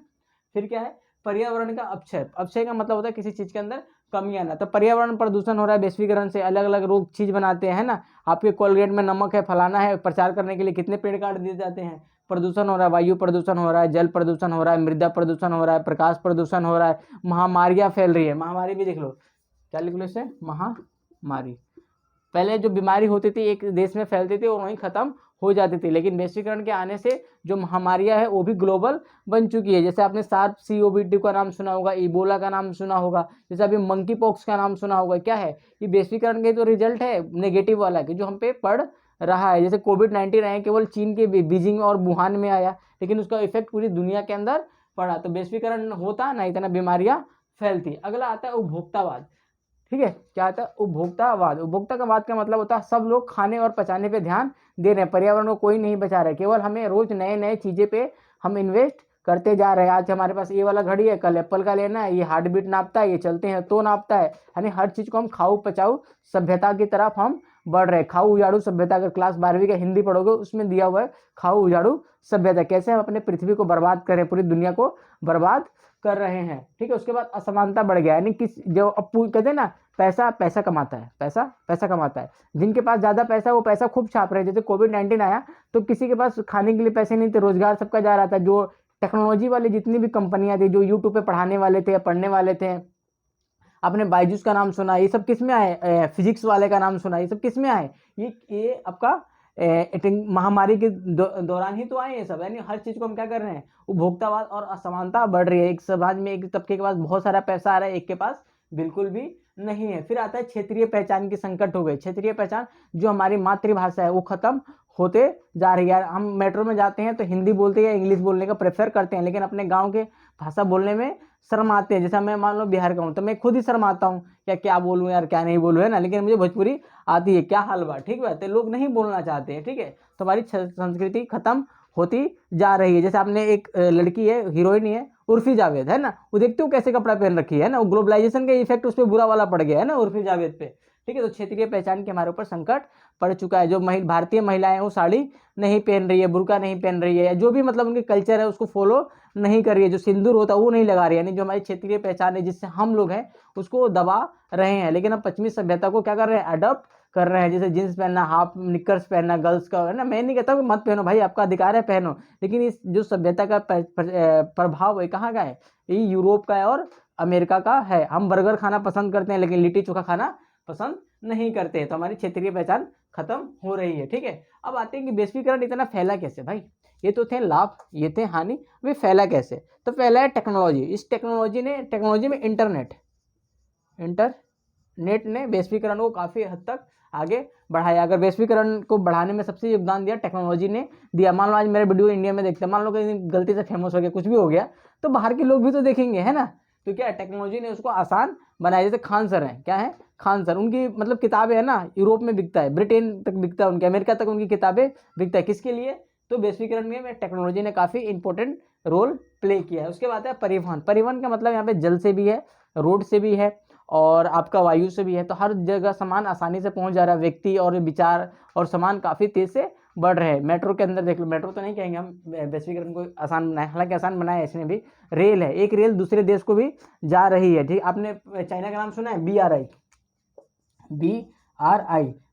फिर क्या है, पर्यावरण का अपक्षय, अपक्षय का मतलब होता है किसी चीज के अंदर कमी आना, तो पर्यावरण प्रदूषण हो रहा है वैश्वीकरण से, अलग अलग रोग चीज बनाते हैं ना, आपके कोलगेट में नमक है, फलाना है, प्रचार करने के लिए कितने पेड़ काट दिए जाते हैं, प्रदूषण हो रहा है, वायु प्रदूषण हो रहा है, जल प्रदूषण हो रहा है, मृदा प्रदूषण हो रहा है, प्रकाश प्रदूषण हो रहा है, महामारियां फैल रही है, महामारी भी देख लो, क्या लिख लो इसे, महामारी। पहले जो बीमारी होती थी एक देश में फैलती थी और वहीं खत्म हो जाती थी, लेकिन वैश्वीकरण के आने से जो महामारियां है वो भी ग्लोबल बन चुकी है। जैसे आपने सार्स CoV-2 का नाम सुना होगा, इबोला का नाम सुना होगा, जैसे अभी मंकी पॉक्स का नाम सुना होगा, क्या है, ये वैश्वीकरण के तो रिजल्ट है नेगेटिव वाला कि जो हम पे पड़ रहा है। जैसे कोविड-19 आया, केवल चीन के बीजिंग और वुहान में आया, लेकिन उसका इफेक्ट पूरी दुनिया के अंदर पड़ा, तो वैश्वीकरण होता ना, इतना बीमारियां फैलती। अगला आता है उपभोक्तावाद, ठीक है, क्या आता है, उपभोक्तावाद। उपभोक्तावाद का मतलब होता है सब लोग खाने और पचाने पे ध्यान दे रहे हैं, पर्यावरण को कोई नहीं बचा रहा है, केवल हमें रोज नए नए चीजें पे हम इन्वेस्ट करते जा रहे हैं। आज हमारे पास ये वाला घड़ी है, कल एप्पल का लेना है, ये हार्ट बीट नापता है, ये चलते हैं तो नापता है, यानी हर चीज को हम खाऊ पचाऊ सभ्यता की तरफ हम बढ़ रहे हैं। खाऊ उजाड़ू सभ्यता, अगर क्लास 12वीं का हिंदी पढ़ोगे उसमें दिया हुआ है खाऊ उजाड़ू सभ्यता, कैसे हम अपने पृथ्वी को बर्बाद करें, पूरी दुनिया को बर्बाद कर रहे हैं, ठीक है। उसके बाद असमानता बढ़ गया, यानी किस जो कहते हैं ना, पैसा पैसा कमाता है, पैसा पैसा कमाता है, जिनके पास ज्यादा पैसा वो पैसा खूब छाप रहे हैं। जैसे कोविड-19 आया तो किसी के पास खाने के लिए पैसे नहीं थे, रोजगार सबका जा रहा था। जो टेक्नोलॉजी वाली जितनी भी कंपनियां थी, जो यूट्यूब पे पढ़ाने वाले थे या पढ़ने वाले थे, आपने बायजूस का नाम सुना, ये सब किस में आए, फिजिक्स वाले का नाम सुना, ये सब किस में आए, ये आपका महामारी के दौरान ही तो आए ये सब। यानी हर चीज को हम क्या कर रहे हैं, उपभोक्तावाद और असमानता बढ़ रही है, एक समाज में एक तबके के पास बहुत सारा पैसा आ रहा है, एक के पास बिल्कुल भी नहीं है। फिर आता है क्षेत्रीय पहचान की संकट हो गई, क्षेत्रीय पहचान, जो हमारी मातृभाषा है वो खत्म होते जा रही है। हम मेट्रो में जाते हैं तो हिंदी बोलते हैं या इंग्लिश बोलने का प्रेफर करते हैं, लेकिन अपने गाँव के भाषा बोलने में शर्म आते हैं। जैसा मैं मान लो बिहार का हूँ तो मैं खुद ही शर्म आता हूँ, क्या बोलूँ यार, क्या नहीं बोलूँ, है ना, लेकिन मुझे भोजपुरी आती है। क्या हाल बा, ठीक बात है, लोग नहीं बोलना चाहते हैं, ठीक है, तो हमारी संस्कृति खत्म होती जा रही है। जैसे आपने एक लड़की है, हीरोइन ही है, उर्फी जावेद, है ना, वो देखते हो कैसे कपड़ा पहन रखी है ना, वो ग्लोबलाइजेशन का इफेक्ट उस पर बुरा वाला पड़ गया है ना उर्फी जावेद पे, ठीक है। तो क्षेत्रीय पहचान के हमारे ऊपर संकट पड़ चुका है। जो भारतीय महिलाएं वो साड़ी नहीं पहन रही है, बुर्का नहीं पहन रही है, या जो भी मतलब उनके कल्चर है उसको फॉलो नहीं कर रही है, जो सिंदूर होता है वो नहीं लगा रही है, यानी जो हमारी क्षेत्रीय पहचान है जिससे हम लोग हैं उसको दबा रहे हैं। लेकिन अब पश्चिमी सभ्यता को क्या कर रहे हैं, अडॉप्ट कर रहे हैं। जैसे जींस पहनना, हाफ निकर्स पहनना गर्ल्स का, है ना, मैं नहीं कहता कि मत पहनो भाई, आपका अधिकार है, पहनो, लेकिन इस जो सभ्यता का प्रभाव है कहाँ का है, ये यूरोप का है और अमेरिका का है। हम बर्गर खाना पसंद करते हैं लेकिन लिट्टी चोखा खाना पसंद नहीं करते, तो हमारी क्षेत्रीय पहचान खत्म हो रही है, ठीक है। अब आते हैं कि वैश्वीकरण इतना फैला कैसे भाई, ये तो थे लाभ, ये थे हानि, वे फैला कैसे। तो फैला है टेक्नोलॉजी, इस टेक्नोलॉजी में इंटरनेट ने वैश्वीकरण को काफ़ी हद तक आगे बढ़ाया। अगर वैश्वीकरण को बढ़ाने में सबसे योगदान दिया टेक्नोलॉजी ने दिया। मान लो आज मेरे वीडियो इंडिया में देखते हैं, मान लो कहीं गलती से फेमस हो गया, कुछ भी हो गया, तो बाहर के लोग भी तो देखेंगे, है ना, तो क्या टेक्नोलॉजी ने उसको आसान बनाया। जैसे खान सर हैं, क्या है, खान सर, उनकी मतलब किताबें है ना यूरोप में बिकता है, ब्रिटेन तक बिकता है, उनके अमेरिका तक उनकी किताबें बिकता है, किसके लिए, तो वैश्वीकरण में टेक्नोलॉजी ने काफ़ी इंपॉर्टेंट रोल प्ले किया है। उसके बाद है परिवहन। परिवहन का मतलब यहाँ पे जल से भी है, रोड से भी है, और आपका वायु से भी है। तो हर जगह सामान आसानी से पहुंच जा रहा है, व्यक्ति और विचार और सामान काफ़ी तेज से बढ़ रहे हैं। मेट्रो के अंदर देख लो, मेट्रो तो नहीं कहेंगे हम, वैश्वीकरण को आसान बनाया, हालांकि आसान बनाया है इसने भी। रेल है, एक रेल दूसरे देश को भी जा रही है, ठीक। आपने चाइना का नाम सुना है, BRI,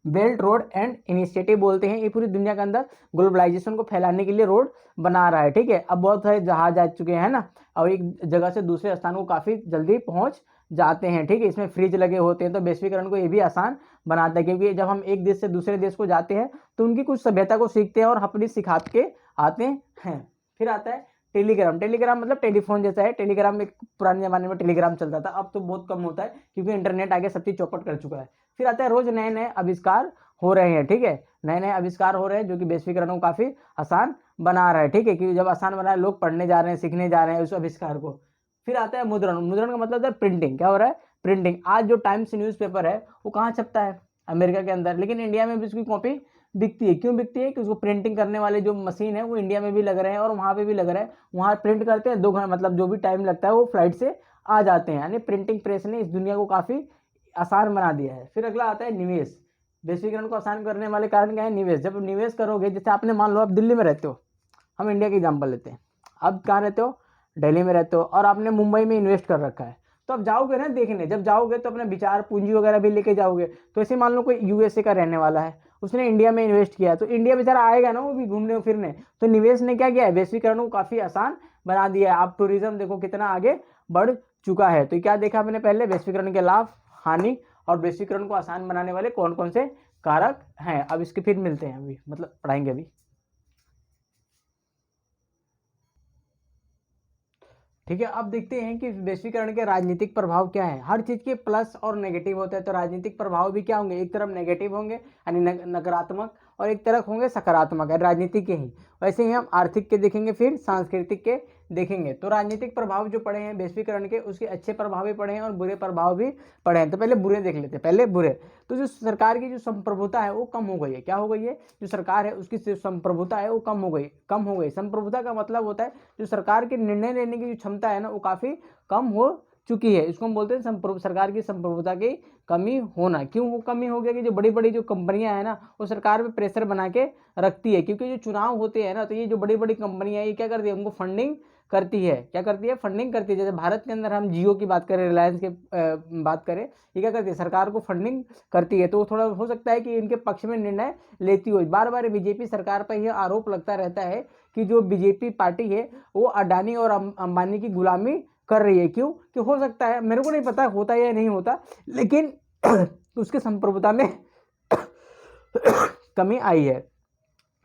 belt road and initiative बोलते हैं। ये पूरी दुनिया के अंदर ग्लोबलाइजेशन को फैलाने के लिए रोड बना रहा है, ठीक है। अब बहुत सारे जहाज आ चुके हैं ना, और एक जगह से दूसरे स्थान को काफ़ी जल्दी पहुंच जाते हैं, ठीक है। इसमें फ्रिज लगे होते हैं, तो वैश्वीकरण को ये भी आसान बनाता है, क्योंकि जब हम एक देश से दूसरे देश को जाते हैं तो उनकी कुछ सभ्यता को सीखते हैं और अपनी सिखा के आते हैं। फिर आता है टेलीग्राम। टेलीग्राम मतलब टेलीफोन जैसा है। टेलीग्राम में पुराने जमाने में टेलीग्राम चलता था, अब तो बहुत कम होता है क्योंकि इंटरनेट आगे सब चीज़ चौपट कर चुका है। फिर आता है रोज नए नए आविष्कार हो रहे हैं, ठीक है, नए नए आविष्कार हो रहे हैं जो कि वैश्वीकरण को काफ़ी आसान बना रहा है, ठीक है, क्योंकि जब आसान बना है लोग पढ़ने जा रहे हैं, सीखने जा रहे हैं उस आविष्कार को। फिर आता है मुद्रण। मुद्रण का मतलब है प्रिंटिंग। क्या हो रहा है, प्रिंटिंग। आज जो टाइम्स न्यूज़पेपर है वो कहाँ छपता है, अमेरिका के अंदर, लेकिन इंडिया में भी उसकी कॉपी बिकती है। क्यों बिकती है, कि उसको प्रिंटिंग करने वाले जो मशीन है वो इंडिया में भी लग रहे हैं और वहाँ पे भी लग रहा है। वहाँ प्रिंट करते हैं 2 घंटे, मतलब जो भी टाइम लगता है वो फ्लाइट से आ जाते हैं। यानी प्रिंटिंग प्रेस ने इस दुनिया को काफ़ी आसान बना दिया है। फिर अगला आता है निवेश। वैश्वीकरण को आसान करने वाले कारण क्या है, निवेश। जब निवेश करोगे, जैसे आपने मान लो आप दिल्ली में रहते हो, हम इंडिया की एग्जाम्पल लेते हैं, अब कहाँ रहते हो, दिल्ली में रहते हो, और आपने मुंबई में इन्वेस्ट कर रखा है, तो अब जाओगे ना देखने, जब जाओगे तो अपने विचार पूंजी वगैरह भी लेके जाओगे। तो ऐसे मान लो कोई USA का रहने वाला है, उसने इंडिया में इन्वेस्ट किया, तो इंडिया बेचारा आएगा ना वो भी घूमने फिरने। तो निवेश ने क्या किया है, वैश्वीकरण को काफ़ी आसान बना दिया है। आप टूरिज्म देखो कितना आगे बढ़ चुका है। तो क्या देखा मैंने पहले, वैश्वीकरण के लाभ, हानि, और वैश्वीकरण को आसान बनाने वाले कौन कौन से कारक हैं। अब इसके फिर मिलते हैं, अभी मतलब पढ़ाएंगे अभी, ठीक है। अब देखते हैं कि वैश्वीकरण के राजनीतिक प्रभाव क्या है। हर चीज़ के प्लस और नेगेटिव होते हैं, तो राजनीतिक प्रभाव भी क्या होंगे, एक तरफ नेगेटिव होंगे यानी नकारात्मक, और एक तरफ होंगे सकारात्मक, है राजनीति के ही। वैसे ही हम आर्थिक के देखेंगे, फिर सांस्कृतिक के देखेंगे। तो राजनीतिक प्रभाव जो पड़े हैं वैश्वीकरण के, उसके अच्छे प्रभाव भी पड़े हैं और बुरे प्रभाव भी पड़े हैं। तो पहले बुरे देख लेते हैं, पहले बुरे। तो जो सरकार की जो संप्रभुता है वो कम हो गई है। क्या हो गई है, जो सरकार है उसकी जो संप्रभुता है वो कम हो गई। संप्रभुता का मतलब होता है जो सरकार के निर्णय लेने की जो क्षमता है ना वो काफ़ी कम हो चुकी है। इसको हम बोलते हैं सरकार की संप्रभुता की कमी होना। क्यों वो कमी हो गया, कि जो बड़ी बड़ी जो कंपनियां हैं ना वो सरकार पे प्रेशर बना के रखती है, क्योंकि जो चुनाव होते हैं ना, तो ये जो बड़ी बड़ी कंपनियां ये क्या करती है, उनको फंडिंग करती है। क्या करती है, फंडिंग करती है। जैसे भारत के अंदर हम जियो की बात करें, रिलायंस की बात करें, ये क्या करती है, सरकार को फंडिंग करती है। तो थोड़ा हो सकता है कि इनके पक्ष में निर्णय लेती हो। बार बार बीजेपी सरकार पर यह आरोप लगता रहता है कि जो बीजेपी पार्टी है वो अडानी और अंबानी की गुलामी कर रही है। क्यों, कि हो सकता है, मेरे को नहीं पता होता या नहीं होता, लेकिन उसके संप्रभुता में कमी आई है।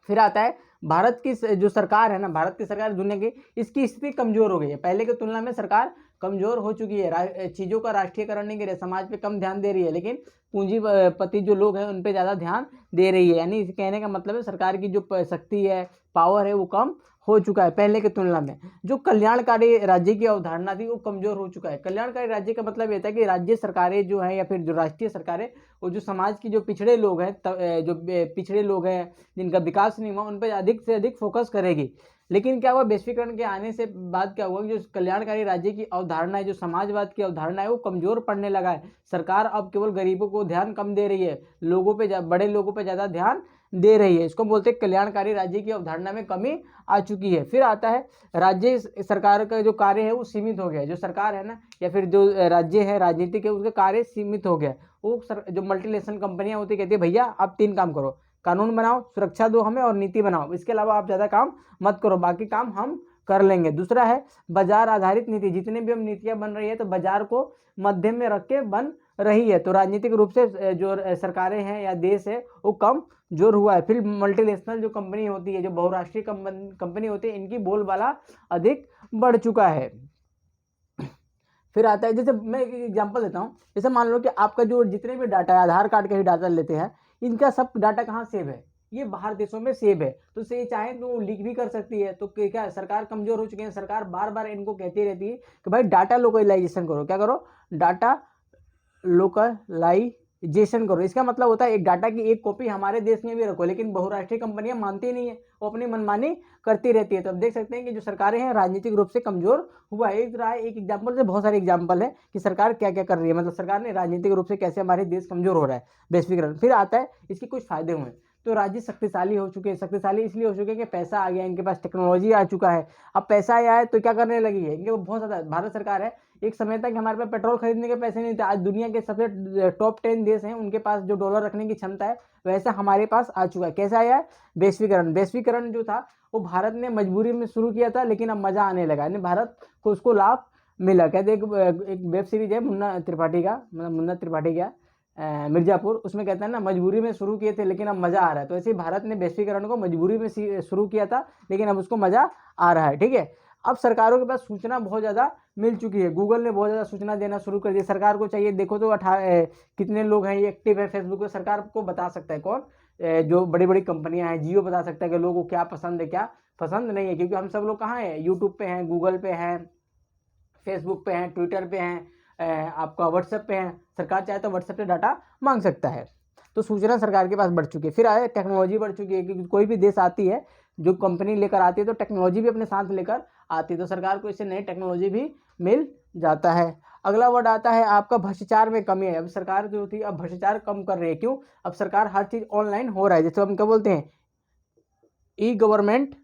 फिर आता है भारत की जो सरकार है ना, भारत की सरकार दुनिया की, इसकी स्थिति कमजोर हो गई है। पहले की तुलना में सरकार कमजोर हो चुकी है। चीज़ों का राष्ट्रीयकरण नहीं कर रही है, समाज पे कम ध्यान दे रही है, लेकिन पूंजीपति जो लोग हैं उन पे ज़्यादा ध्यान दे रही है। यानी कहने का मतलब है सरकार की जो शक्ति है, पावर है, वो कम हो चुका है पहले की तुलना में। जो कल्याणकारी राज्य की अवधारणा थी वो कमजोर हो चुका है। कल्याणकारी राज्य का मतलब ये था कि राज्य सरकारें जो हैं या फिर जो राष्ट्रीय सरकारें, वो जो समाज की जो पिछड़े लोग हैं, जो पिछड़े लोग हैं जिनका विकास नहीं हुआ, उन पर अधिक से अधिक फोकस करेगी। लेकिन क्या हुआ, वैश्वीकरण के आने से बाद क्या हुआ, जो कल्याणकारी राज्य की अवधारणा है, जो समाजवाद की अवधारणा है, वो कमजोर पड़ने लगा है। सरकार अब केवल गरीबों को ध्यान कम दे रही है, लोगों पे, बड़े लोगों पे ज़्यादा ध्यान दे रही है। इसको बोलते हैं कल्याणकारी राज्य की अवधारणा में कमी आ चुकी है। फिर आता है राज्य सरकार का जो कार्य है वो सीमित हो गया। जो सरकार है ना, या फिर जो राज्य है राजनीतिक है, उसके कार्य सीमित हो गया। वो जो मल्टीनेशनल कंपनियां होती कहती है भैया आप 3 काम करो, कानून बनाओ, सुरक्षा दो हमें और नीति बनाओ, इसके अलावा आप ज़्यादा काम मत करो, बाकी काम हम कर लेंगे। दूसरा है बाजार आधारित नीति। जितने भी हम नीतियां बन रही है तो बाजार को मध्यम में रख के बन रही है। तो राजनीतिक रूप से जो सरकारें हैं या देश है वो कम जोर हुआ है। फिर मल्टीनेशनल जो कंपनी होती है, जो बहुराष्ट्रीय कंपनी होती है, इनकी बोलबाला अधिक बढ़ चुका है। फिर आता है, जैसे मैं एक एग्जांपल देता हूँ, जैसे मान लो कि आपका जो जितने भी डाटा है, आधार कार्ड का ही डाटा लेते हैं, इनका सब डाटा कहाँ सेव है, ये बाहर देशों में सेव है। तो से चाहे तो लीक भी कर सकती है। तो क्या सरकार कमजोर हो चुकी है, सरकार बार बार इनको कहती रहती है कि भाई डाटा लोकलाइजेशन करो। क्या करो, डाटा लोकलाइजेशन करो। इसका मतलब होता है एक डाटा की एक कॉपी हमारे देश में भी रखो। लेकिन बहुराष्ट्रीय कंपनियां मानती नहीं है, वो अपनी मनमानी करती रहती है। तो अब देख सकते हैं कि जो सरकारें हैं राजनीतिक रूप से कमजोर हुआ है। एक एग्जाम्पल से बहुत सारे एग्जाम्पल है कि सरकार क्या क्या कर रही है, मतलब सरकार ने राजनीतिक रूप से कैसे हमारे देश कमजोर हो रहा है, वैश्वीकरण। फिर आता है इसके कुछ फायदे हुए। तो राज्य शक्तिशाली हो चुके हैं। शक्तिशाली इसलिए हो चुके हैं कि पैसा आ गया, इनके पास टेक्नोलॉजी आ चुका है। अब पैसा आया है तो क्या करने लगी है, इनके बहुत ज़्यादा, भारत सरकार है, एक समय तक हमारे पास पेट्रोल खरीदने के पैसे नहीं थे। आज दुनिया के सबसे टॉप 10 देश हैं, उनके पास जो डॉलर रखने की क्षमता है वैसा हमारे पास आ चुका है। कैसे आया है, वैश्वीकरण। वैश्वीकरण जो था वो भारत ने मजबूरी में शुरू किया था, लेकिन अब मजा आने लगा, यानी भारत को उसको लाभ मिला। कहते एक वेब सीरीज है मुन्ना त्रिपाठी का, मतलब मुन्ना त्रिपाठी का मिर्जापुर, उसमें कहता है ना मजबूरी में शुरू किए थे लेकिन अब मजा आ रहा है। तो ऐसे ही भारत ने वैश्वीकरण को मजबूरी में शुरू किया था, लेकिन अब उसको मजा आ रहा है। ठीक है, अब सरकारों के पास सूचना बहुत ज़्यादा मिल चुकी है। गूगल ने बहुत ज़्यादा सूचना देना शुरू कर दिया। सरकार को चाहिए, देखो तो कितने लोग हैं ये एक्टिव है फेसबुक पे, सरकार को बता सकता है कौन, जो बड़ी बड़ी कंपनियां हैं। जियो बता सकता है कि लोगों को क्या पसंद है क्या पसंद नहीं है, क्योंकि हम सब लोग कहाँ हैं, यूट्यूब पे हैं, गूगल पे हैं, फेसबुक पे हैं, ट्विटर पे हैं, आपका व्हाट्सएप पे हैं। सरकार चाहे तो व्हाट्सएप पे डाटा मांग सकता है। तो सूचना सरकार के पास बढ़ चुकी है। फिर आए टेक्नोलॉजी बढ़ चुकी है, क्योंकि कोई भी देश आती है, जो कंपनी लेकर आती है तो टेक्नोलॉजी भी अपने साथ लेकर आती है। तो सरकार को इससे नई टेक्नोलॉजी भी मिल जाता है। अगला वर्ड आता है आपका भ्रष्टाचार में कमी है। अब सरकार जो थी अब भ्रष्टाचार कम कर रही है। क्यों, अब सरकार हर चीज़ ऑनलाइन हो रहा है। जैसे हम क्या बोलते हैं, ई गवर्नमेंट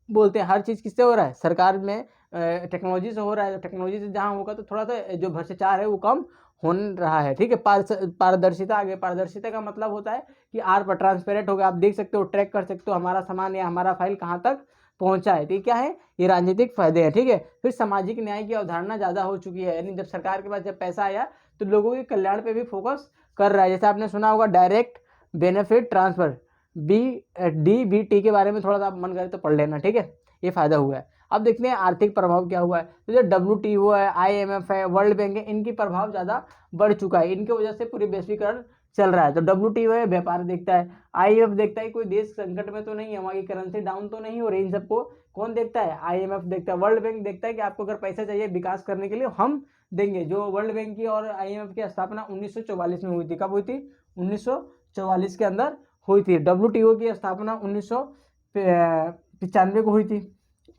बोलते हैं। हर चीज़ किससे हो रहा है, सरकार में टेक्नोलॉजी से हो रहा है। टेक्नोलॉजी से जहाँ होगा तो थोड़ा सा जो भ्रष्टाचार है वो कम हो रहा है। ठीक है, पारदर्शिता आ गई। पारदर्शिता का मतलब होता है कि आर पर ट्रांसपेरेंट हो गया, आप देख सकते हो, ट्रैक कर सकते हो हमारा सामान या हमारा फाइल कहाँ तक पहुंचा है। तो ये क्या है, ये राजनीतिक फायदे हैं। ठीक है, फिर सामाजिक न्याय की अवधारणा ज़्यादा हो चुकी है, यानी जब सरकार के पास जब पैसा आया तो लोगों के कल्याण पे भी फोकस कर रहा है। जैसे आपने सुना होगा डायरेक्ट बेनिफिट ट्रांसफर, DBT के बारे में थोड़ा सा आप मन करे तो पढ़ लेना। ठीक है, ये फायदा हुआ है। अब देखते हैं आर्थिक प्रभाव क्या हुआ है। तो जो WTO है, IMF है, वर्ल्ड बैंक है, इनकी प्रभाव ज़्यादा बढ़ चुका है। इनकी वजह से पूरी वैश्वीकरण चल रहा है। तो WTO है, व्यापार देखता है। IMF देखता है कोई देश संकट में तो नहीं है, वहाँ की करेंसी डाउन तो नहीं हो रही। इन सबको कौन देखता है, IMF देखता है। वर्ल्ड बैंक देखता है कि आपको अगर पैसा चाहिए विकास करने के लिए हम देंगे। जो वर्ल्ड बैंक की और IMF की स्थापना 1944 में हुई थी। कब हुई थी, 1944 के अंदर हुई थी। WTO की स्थापना 1995 को हुई थी।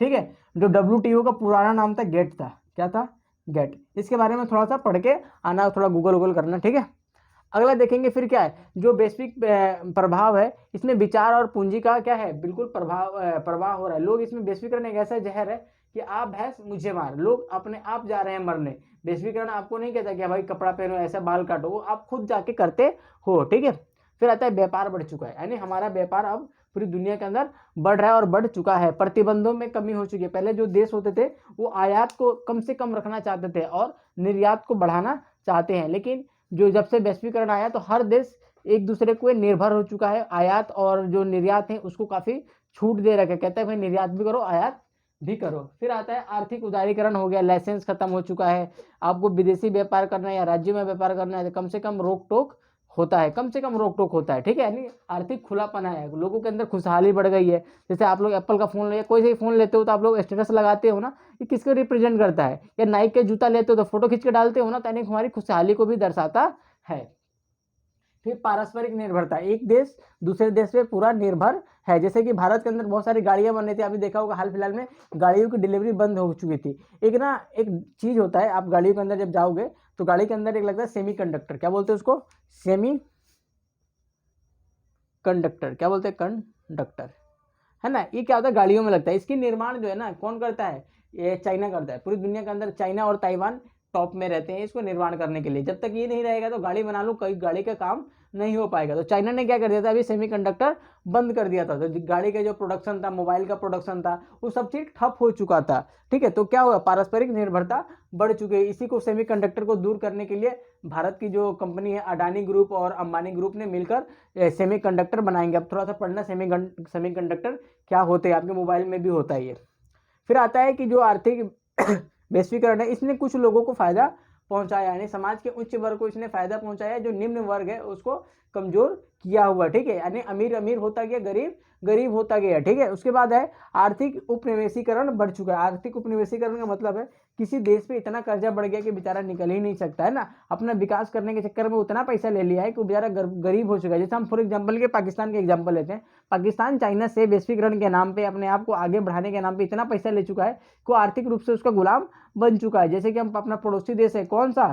ठीक है, जो WTO का पुराना नाम था गेट था। क्या था, गेट। इसके बारे में थोड़ा सा पढ़ के आना, थोड़ा गूगल करना। ठीक है, अगला देखेंगे फिर क्या है, जो वैश्विक प्रभाव है, इसमें विचार और पूंजी का क्या है, बिल्कुल प्रवाह हो रहा है। लोग इसमें, वैश्वीकरण एक ऐसा जहर है कि आप भैंस मुझे मार, लोग अपने आप जा रहे हैं मरने। वैश्वीकरण आपको नहीं कहता कि भाई कपड़ा पहनो, ऐसा बाल काटो, वो आप खुद जाके करते हो। ठीक है, फिर आता है व्यापार बढ़ चुका है, यानी हमारा व्यापार अब पूरी दुनिया के अंदर बढ़ रहा है और बढ़ चुका है। प्रतिबंधों में कमी हो चुकी है। पहले जो देश होते थे वो आयात को कम से कम रखना चाहते थे और निर्यात को बढ़ाना चाहते हैं, लेकिन जो जब से वैश्वीकरण आया तो हर देश एक दूसरे को निर्भर हो चुका है। आयात और जो निर्यात है उसको काफ़ी छूट दे रखा है, कहता है भाई निर्यात भी करो आयात भी करो। फिर आता है आर्थिक उदारीकरण हो गया, लाइसेंस खत्म हो चुका है। आपको विदेशी व्यापार करना है या राज्य में व्यापार करना है तो कम से कम रोक टोक होता है, कम से कम रोक टोक होता है, ठीक है। यानी आर्थिक खुलापन है, लोगों के अंदर खुशहाली बढ़ गई है। जैसे आप लोग एप्पल का फ़ोन ले, कोई से फ़ोन लेते हो तो आप लोग स्टेटस लगाते हो ना, ये किसको रिप्रेजेंट करता है। या नाइक के जूता लेते हो तो फोटो खींच के डालते हो ना, तो यानी हमारी खुशहाली को भी दर्शाता है। फिर पारस्परिक निर्भरता, एक देश दूसरे देश पे पूरा निर्भर है। जैसे कि भारत के अंदर बहुत सारी गाड़ियां बन रही थी, अभी देखा होगा हाल फिलहाल में गाड़ियों की डिलीवरी बंद हो चुकी थी। एक चीज होता है, आप गाड़ियों के अंदर जब जाओगे तो गाड़ी के अंदर एक लगता है सेमी कंडक्टर, क्या बोलते हैं उसको, सेमी कंडक्टर, क्या बोलते हैं, कंडक्टर, है ना। ये क्या होता है, गाड़ियों में लगता है। इसकी निर्माण जो है ना, कौन करता है, ये चाइना करता है। पूरी दुनिया के अंदर चाइना और ताइवान टॉप में रहते हैं इसको निर्माण करने के लिए। जब तक ये नहीं रहेगा तो गाड़ी बना लो, कोई गाड़ी का काम नहीं हो पाएगा। तो चाइना ने क्या कर दिया था, अभी सेमीकंडक्टर बंद कर दिया था। तो गाड़ी का जो प्रोडक्शन था, मोबाइल का प्रोडक्शन था, वो सब चीज ठप हो चुका था, ठीक है। तो क्या हुआ, पारस्परिक निर्भरता बढ़ चुकी है। इसी को सेमीकंडक्टर को दूर करने के लिए भारत की जो कंपनी है अडानी ग्रुप और अंबानी ग्रुप ने मिलकर सेमीकंडक्टर बनाएंगे। अब थोड़ा सा पढ़ना, सेमीकंडक्टर क्या होते हैं, आपके मोबाइल में भी होता है ये। फिर आता है कि जो आर्थिक वैश्वीकरण है, इसने कुछ लोगों को फायदा पहुंचाया, यानी समाज के उच्च वर्ग को इसने फायदा पहुंचाया, जो निम्न वर्ग है उसको कमजोर किया हुआ, ठीक है। यानी अमीर अमीर होता गया, गरीब गरीब होता गया, ठीक है। उसके बाद है आर्थिक उपनिवेशीकरण बढ़ चुका है। आर्थिक उपनिवेशीकरण का मतलब है किसी देश पे इतना कर्जा बढ़ गया कि बेचारा निकल ही नहीं सकता, है ना। अपना विकास करने के चक्कर में उतना पैसा ले लिया है कि बेचारा गरीब हो चुका है। जैसे हम फॉर एग्जाम्पल के पाकिस्तान के एग्जाम्पल लेते हैं, पाकिस्तान चाइना से वैश्वीकरण के नाम पे, अपने आप को आगे बढ़ाने के नाम पे इतना पैसा ले चुका है कि आर्थिक रूप से उसका गुलाम बन चुका है। जैसे कि हम अपना पड़ोसी देश है कौन सा,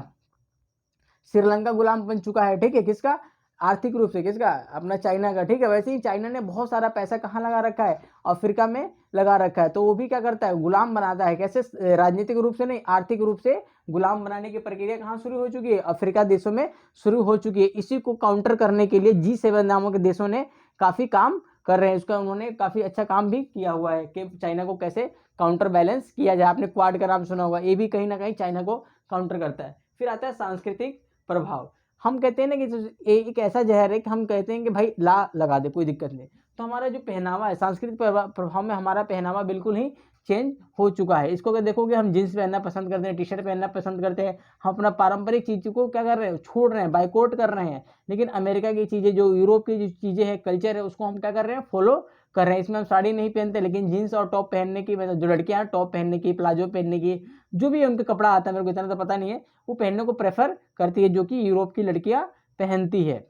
श्रीलंका गुलाम बन चुका है, ठीक है। किसका, आर्थिक रूप से किसका, अपना चाइना का, ठीक है। वैसे ही चाइना ने बहुत सारा पैसा कहाँ लगा रखा है, अफ्रीका में लगा रखा है। तो वो भी क्या करता है, गुलाम बनाता है। कैसे, राजनीतिक रूप से नहीं, आर्थिक रूप से गुलाम बनाने की प्रक्रिया कहाँ शुरू हो चुकी है, अफ्रीका देशों में शुरू हो चुकी है। इसी को काउंटर करने के लिए G7 नामों के देशों ने काफी काम कर रहे हैं। उसका उन्होंने काफी अच्छा काम भी किया हुआ है कि चाइना को कैसे काउंटर बैलेंस किया जाए। आपने क्वाड का नाम सुना होगा, ये भी कहीं ना कहीं चाइना को काउंटर करता है। फिर आता है सांस्कृतिक प्रभाव। हम कहते हैं ना कि एक ऐसा जहर है कि हम कहते हैं कि भाई ला लगा दे, कोई दिक्कत नहीं। तो हमारा जो पहनावा है, सांस्कृतिक प्रभाव में हमारा पहनावा बिल्कुल ही चेंज हो चुका है। इसको अगर देखोगे, हम जींस पहनना पसंद करते हैं, टी शर्ट पहनना पसंद करते हैं, हम अपना पारंपरिक चीज को क्या कर रहे हैं, छोड़ रहे हैं, बाइकआउट कर रहे हैं। लेकिन अमेरिका की चीजें, जो यूरोप की जो चीजें हैं, कल्चर है, उसको हम क्या कर रहे हैं, फॉलो कर रहे हैं। इसमें हम साड़ी नहीं पहनते, लेकिन जीन्स और टॉप पहनने की, मतलब जो लड़कियां टॉप पहनने की, प्लाजो पहनने की, जो भी उनका कपड़ा आता है, मेरे को इतना तो पता नहीं है, वो पहनने को प्रेफर करती है, जो कि यूरोप की लड़कियां पहनती है।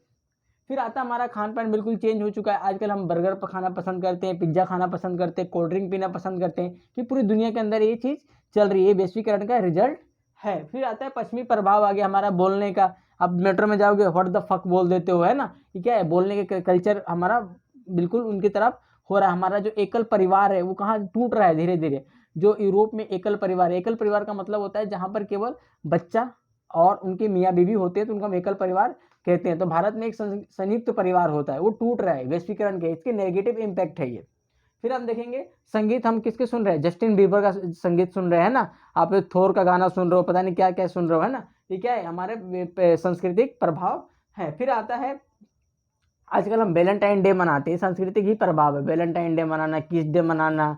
फिर आता हमारा खान पान बिल्कुल चेंज हो चुका है। आजकल हम बर्गर खाना पसंद करते हैं, पिज्जा खाना पसंद करते हैं, कोल्ड ड्रिंक पीना पसंद करते हैं, कि पूरी दुनिया के अंदर ये चीज चल रही है। वैश्वीकरण का रिजल्ट है। फिर आता है पश्चिमी प्रभाव आ गया हमारा बोलने का। अब मेट्रो में जाओगे, व्हाट द फक बोल देते हो, है ना। ये क्या है, बोलने के कल्चर हमारा बिल्कुल उनकी तरफ हो रहा है। हमारा जो एकल परिवार है वो कहाँ टूट रहा है धीरे धीरे। जो यूरोप में एकल परिवार, एकल परिवार का मतलब होता है जहां पर केवल बच्चा और उनके मियाँ बीवी होते हैं, तो उनका हम एकल परिवार कहते हैं। तो भारत में एक संयुक्त परिवार होता है, वो टूट रहा है वैश्वीकरण के, इसके नेगेटिव इम्पैक्ट है ये। फिर हम देखेंगे संगीत, हम किसके सुन रहे हैं, जस्टिन बीबर का संगीत सुन रहे हैं ना। आप थोर का गाना सुन रहे हो, पता नहीं क्या क्या सुन रहे हो, है ना। ये क्या है, हमारे सांस्कृतिक प्रभाव है। फिर आता है, आजकल हम वैलेंटाइन डे मनाते हैं, सांस्कृतिक ही प्रभाव है। वैलेंटाइन डे मनाना, किस डे मनाना,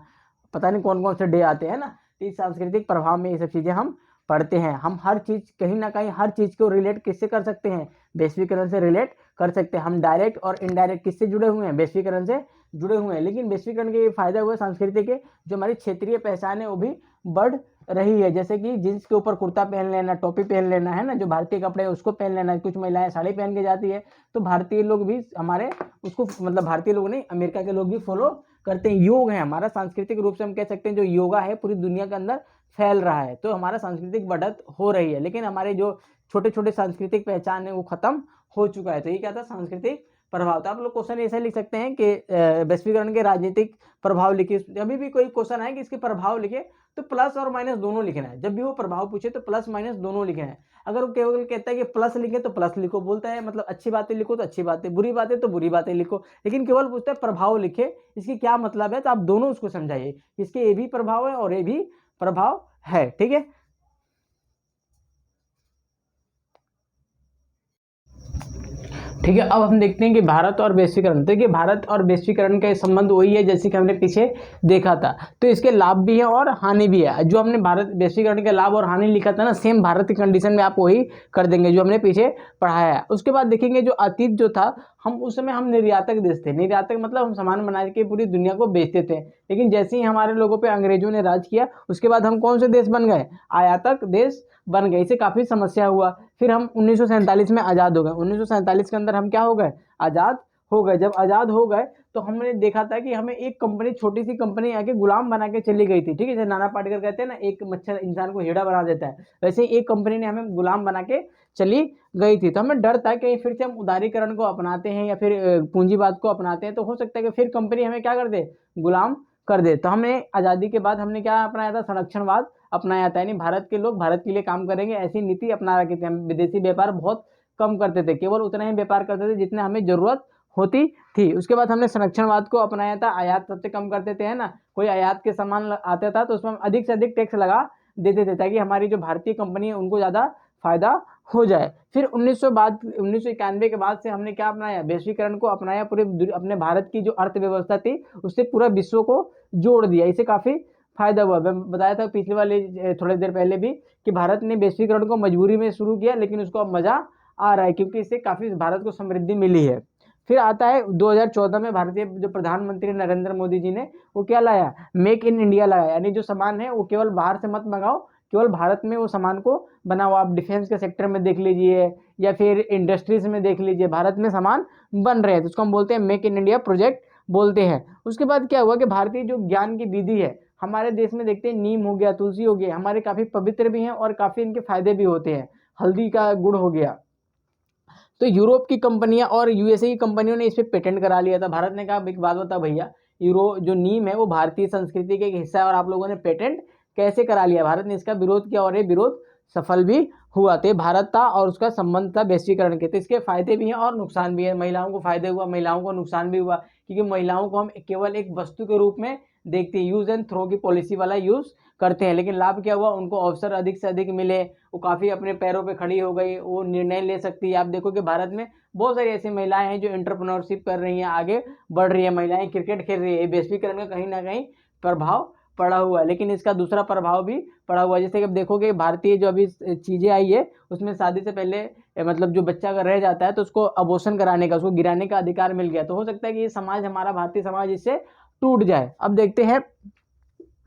पता नहीं कौन कौन से डे आते हैं ना। तो इस सांस्कृतिक प्रभाव में ये सब चीजें हम पढ़ते हैं। हम हर चीज, कहीं ना कहीं हर चीज को रिलेट किससे कर सकते हैं, वैश्वीकरण से रिलेट कर सकते हैं। हम डायरेक्ट और इनडायरेक्ट किससे जुड़े हुए हैं, वैश्वीकरण से जुड़े हुए हैं। लेकिन वैश्वीकरण के फायदा हुए संस्कृति के, जो हमारी क्षेत्रीय पहचान है वो भी बढ़ रही है। जैसे कि जींस के ऊपर कुर्ता पहन लेना, टोपी पहन लेना, है ना। जो भारतीय कपड़े हैं उसको पहन लेना, कुछ महिलाएं साड़ी पहन के जाती है, तो भारतीय लोग भी हमारे उसको, मतलब भारतीय लोग नहीं, अमेरिका के लोग भी फॉलो करते हैं। योग है हमारा, सांस्कृतिक रूप से हम कह सकते हैं जो योगा है पूरी दुनिया के अंदर फैल रहा है। तो हमारा सांस्कृतिक बढ़त हो रही है। लेकिन हमारे जो छोटे छोटे सांस्कृतिक पहचान है वो खत्म हो चुका है। तो ये क्या था, सांस्कृतिक प्रभाव। तो आप लोग क्वेश्चन ऐसे लिख सकते हैं कि वैश्वीकरण के राजनीतिक प्रभाव लिखिए। अभी भी कोई क्वेश्चन है कि इसके प्रभाव लिखे, तो प्लस और माइनस दोनों लिखना है। जब भी वो प्रभाव पूछे तो प्लस माइनस दोनों लिखना है। अगर वो केवल कहता है कि प्लस लिखे तो प्लस लिखो, बोलता है मतलब अच्छी बातें लिखो तो अच्छी बातें, बुरी बातें तो बुरी बातें लिखो। लेकिन केवल पूछता है प्रभाव लिखे, इसकी क्या मतलब है, तो आप दोनों उसको समझाइए, इसके ये भी प्रभाव है और ये भी प्रभाव है, ठीक है। ठीक है। अब हम देखते हैं कि भारत और वैश्वीकरण। देखिए भारत और वैश्वीकरण का संबंध वही है जैसे कि हमने पीछे देखा था। तो इसके लाभ भी है और हानि भी है। जो हमने भारत वैश्वीकरण के लाभ और हानि लिखा था ना, सेम भारत की कंडीशन में आप वही कर देंगे जो हमने पीछे पढ़ाया है। उसके बाद देखेंगे जो अतीत जो था, हम उस समय हम निर्यातक देश थे। निर्यातक मतलब हम सामान बना के पूरी दुनिया को बेचते थे। लेकिन जैसे ही हमारे लोगों पे अंग्रेजों ने राज किया, उसके बाद हम कौन से देश बन गए? आयातक देश बन गए। इससे काफ़ी समस्या हुआ। फिर हम 1947 में आज़ाद हो गए। 1947 के अंदर हम क्या हो गए? आज़ाद हो गए। जब आज़ाद हो गए तो हमने देखा था कि हमें एक कंपनी, छोटी सी कंपनी आके गुलाम बना के चली गई थी। ठीक है, जैसे नाना पाटेकर कहते हैं ना, एक मच्छर इंसान को हेड़ा बना देता है, वैसे एक कंपनी ने हमें गुलाम बना के चली गई थी। तो हमें डर था कि फिर से हम उदारीकरण को अपनाते हैं या फिर पूंजीवाद को अपनाते हैं तो हो सकता है कि फिर कंपनी हमें क्या कर दे? गुलाम कर दे। तो हमने आज़ादी के बाद हमने क्या अपनाया था? संरक्षणवाद अपनाया था। यानी भारत के लोग भारत के लिए काम करेंगे, ऐसी नीति अपना रखी थी। हम विदेशी व्यापार बहुत कम करते थे, केवल उतना ही व्यापार करते थे जितने हमें जरूरत होती थी। उसके बाद हमने संरक्षणवाद को अपनाया था। आयात सबसे कम करते थे, है ना। कोई आयात के सामान आता था तो उसमें हम अधिक से अधिक टैक्स लगा देते थे ताकि हमारी जो भारतीय कंपनी है उनको ज़्यादा फायदा हो जाए। फिर 1991 के बाद से हमने क्या अपनाया? वैश्वीकरण को अपनाया। पूरे अपने भारत की जो अर्थव्यवस्था थी उससे पूरा विश्व को जोड़ दिया। इससे काफ़ी फायदा हुआ। मैं बताया था पिछले वाले थोड़ी देर पहले भी कि भारत ने वैश्वीकरण को मजबूरी में शुरू किया, लेकिन उसको अब मजा आ रहा है क्योंकि इससे काफ़ी भारत को समृद्धि मिली है। फिर आता है 2014 में भारतीय जो प्रधानमंत्री नरेंद्र मोदी जी ने वो क्या लाया? मेक इन इंडिया लाया। यानी जो सामान है वो केवल बाहर से मत मंगाओ, केवल भारत में वो सामान को बनाओ। आप डिफेंस के सेक्टर में देख लीजिए या फिर इंडस्ट्रीज में देख लीजिए, भारत में सामान बन रहे हैं, तो उसको हम बोलते हैं मेक इन इंडिया प्रोजेक्ट बोलते हैं। उसके बाद क्या हुआ कि भारतीय जो ज्ञान की विधि है हमारे देश में, देखते हैं नीम हो गया, तुलसी हो गया, हमारे काफ़ी पवित्र भी हैं और काफ़ी इनके फायदे भी होते हैं। हल्दी का गुड़ हो गया। तो यूरोप की कंपनियां और यूएसए की कंपनियों ने इस पर पेटेंट करा लिया था। भारत ने कहा एक बात बता भैया, यूरो जो नीम है वो भारतीय संस्कृति का एक हिस्सा है और आप लोगों ने पेटेंट कैसे करा लिया? भारत ने इसका विरोध किया और ये विरोध सफल भी हुआ। तो भारत था और उसका संबंध था वैश्वीकरण के। तो इसके फायदे भी हैं और नुकसान भी है। महिलाओं को फायदे हुआ, महिलाओं को नुकसान भी हुआ, क्योंकि महिलाओं को हम केवल एक वस्तु के रूप में देखते हैं, यूज एंड थ्रो की पॉलिसी वाला यूज करते हैं। लेकिन लाभ क्या हुआ? उनको अवसर अधिक से अधिक मिले, वो काफ़ी अपने पैरों पे खड़ी हो गई, वो निर्णय ले सकती है। आप देखो कि भारत में बहुत सारी ऐसी महिलाएं हैं जो एंटरप्रेन्योरशिप कर रही हैं, आगे बढ़ रही है। महिलाएं क्रिकेट खेल रही है। वैश्वीकरण का कहीं ना कहीं प्रभाव पड़ा हुआ है। लेकिन इसका दूसरा प्रभाव भी पड़ा हुआ है। जैसे कि अब देखोगे भारतीय जो अभी चीज़ें आई है उसमें शादी से पहले मतलब जो बच्चा अगर रह जाता है तो उसको अबॉर्शन कराने का, उसको गिराने का अधिकार मिल गया। तो हो सकता है कि ये समाज, हमारा भारतीय समाज इससे टूट जाए। अब देखते हैं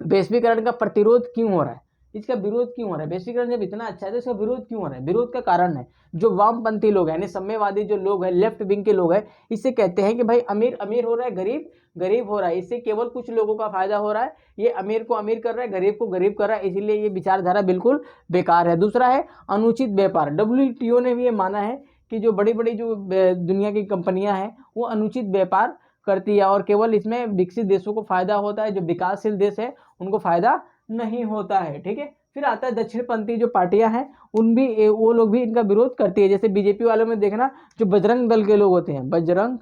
वैश्वीकरण का प्रतिरोध क्यों हो रहा है, इसका विरोध क्यों हो रहा है। वैश्वीकरण जब इतना अच्छा है तो इसका विरोध क्यों हो रहा है? विरोध का कारण है जो वामपंथी लोग हैं, यानी साम्यवादी जो लोग हैं, लेफ्ट विंग के लोग हैं, इससे कहते हैं कि भाई अमीर अमीर हो रहा है, गरीब गरीब हो रहा है, इससे केवल कुछ लोगों का फायदा हो रहा है। ये अमीर को अमीर कर रहा है, गरीब को गरीब कर रहा है, इसीलिए ये विचारधारा बिल्कुल बेकार है। दूसरा है अनुचित व्यापार। WTO ने भी ये माना है कि जो बड़ी बड़ी जो दुनिया की कंपनियां हैं वो अनुचित व्यापार करती है और केवल इसमें विकसित देशों को फायदा होता है, जो विकासशील देश है उनको फायदा नहीं होता है। ठीक है। फिर आता है दक्षिणपंथी जो पार्टियां हैं उन भी, वो लोग भी इनका विरोध करती है। जैसे बीजेपी वालों में देखना, जो बजरंग दल के लोग होते हैं, बजरंग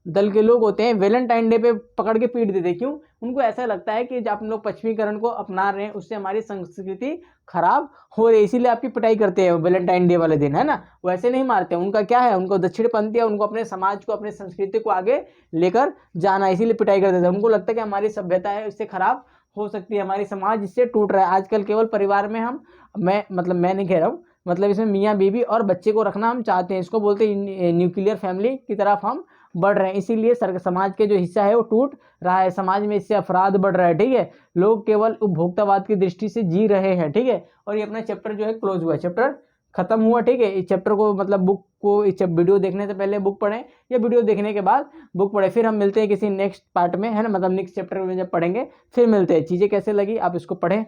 दल के लोग होते हैं, वैलेंटाइन डे पे पकड़ के पीट देते हैं। क्यों? उनको ऐसा लगता है कि जब आप लोग पश्चिमीकरण को अपना रहे हैं उससे हमारी संस्कृति खराब हो रही है, इसीलिए आपकी पिटाई करते हैं वैलेंटाइन डे वाले दिन, है ना। वैसे नहीं मारते हैं। उनका क्या है, उनको दक्षिणपंथी है, उनको अपने समाज को, अपनी संस्कृति को आगे लेकर जाना है, इसीलिए पिटाई कर देते हैं। उनको लगता है कि हमारी सभ्यता है इससे खराब हो सकती है, हमारी समाज इससे टूट रहा है। आजकल केवल परिवार में हम, मैं नहीं कह रहा हूँ, मतलब इसमें मियाँ बीवी और बच्चे को रखना हम चाहते हैं, इसको बोलते हैं न्यूक्लियर फैमिली की तरफ हम बढ़ रहे हैं। इसीलिए समाज के जो हिस्सा है वो टूट रहा है, समाज में इससे अपराध बढ़ रहा है। ठीक है, लोग केवल उपभोक्तावाद की दृष्टि से जी रहे हैं। ठीक है, और ये अपना चैप्टर जो है क्लोज हुआ, चैप्टर खत्म हुआ। ठीक है, इस चैप्टर को मतलब बुक को, इस वीडियो देखने से पहले बुक पढ़ें या वीडियो देखने के बाद बुक पढ़ें। फिर हम मिलते हैं किसी नेक्स्ट पार्ट में, है ना, मतलब नेक्स्ट चैप्टर में जब पढ़ेंगे फिर मिलते हैं। चीज़ें कैसे लगी आप इसको पढ़ें।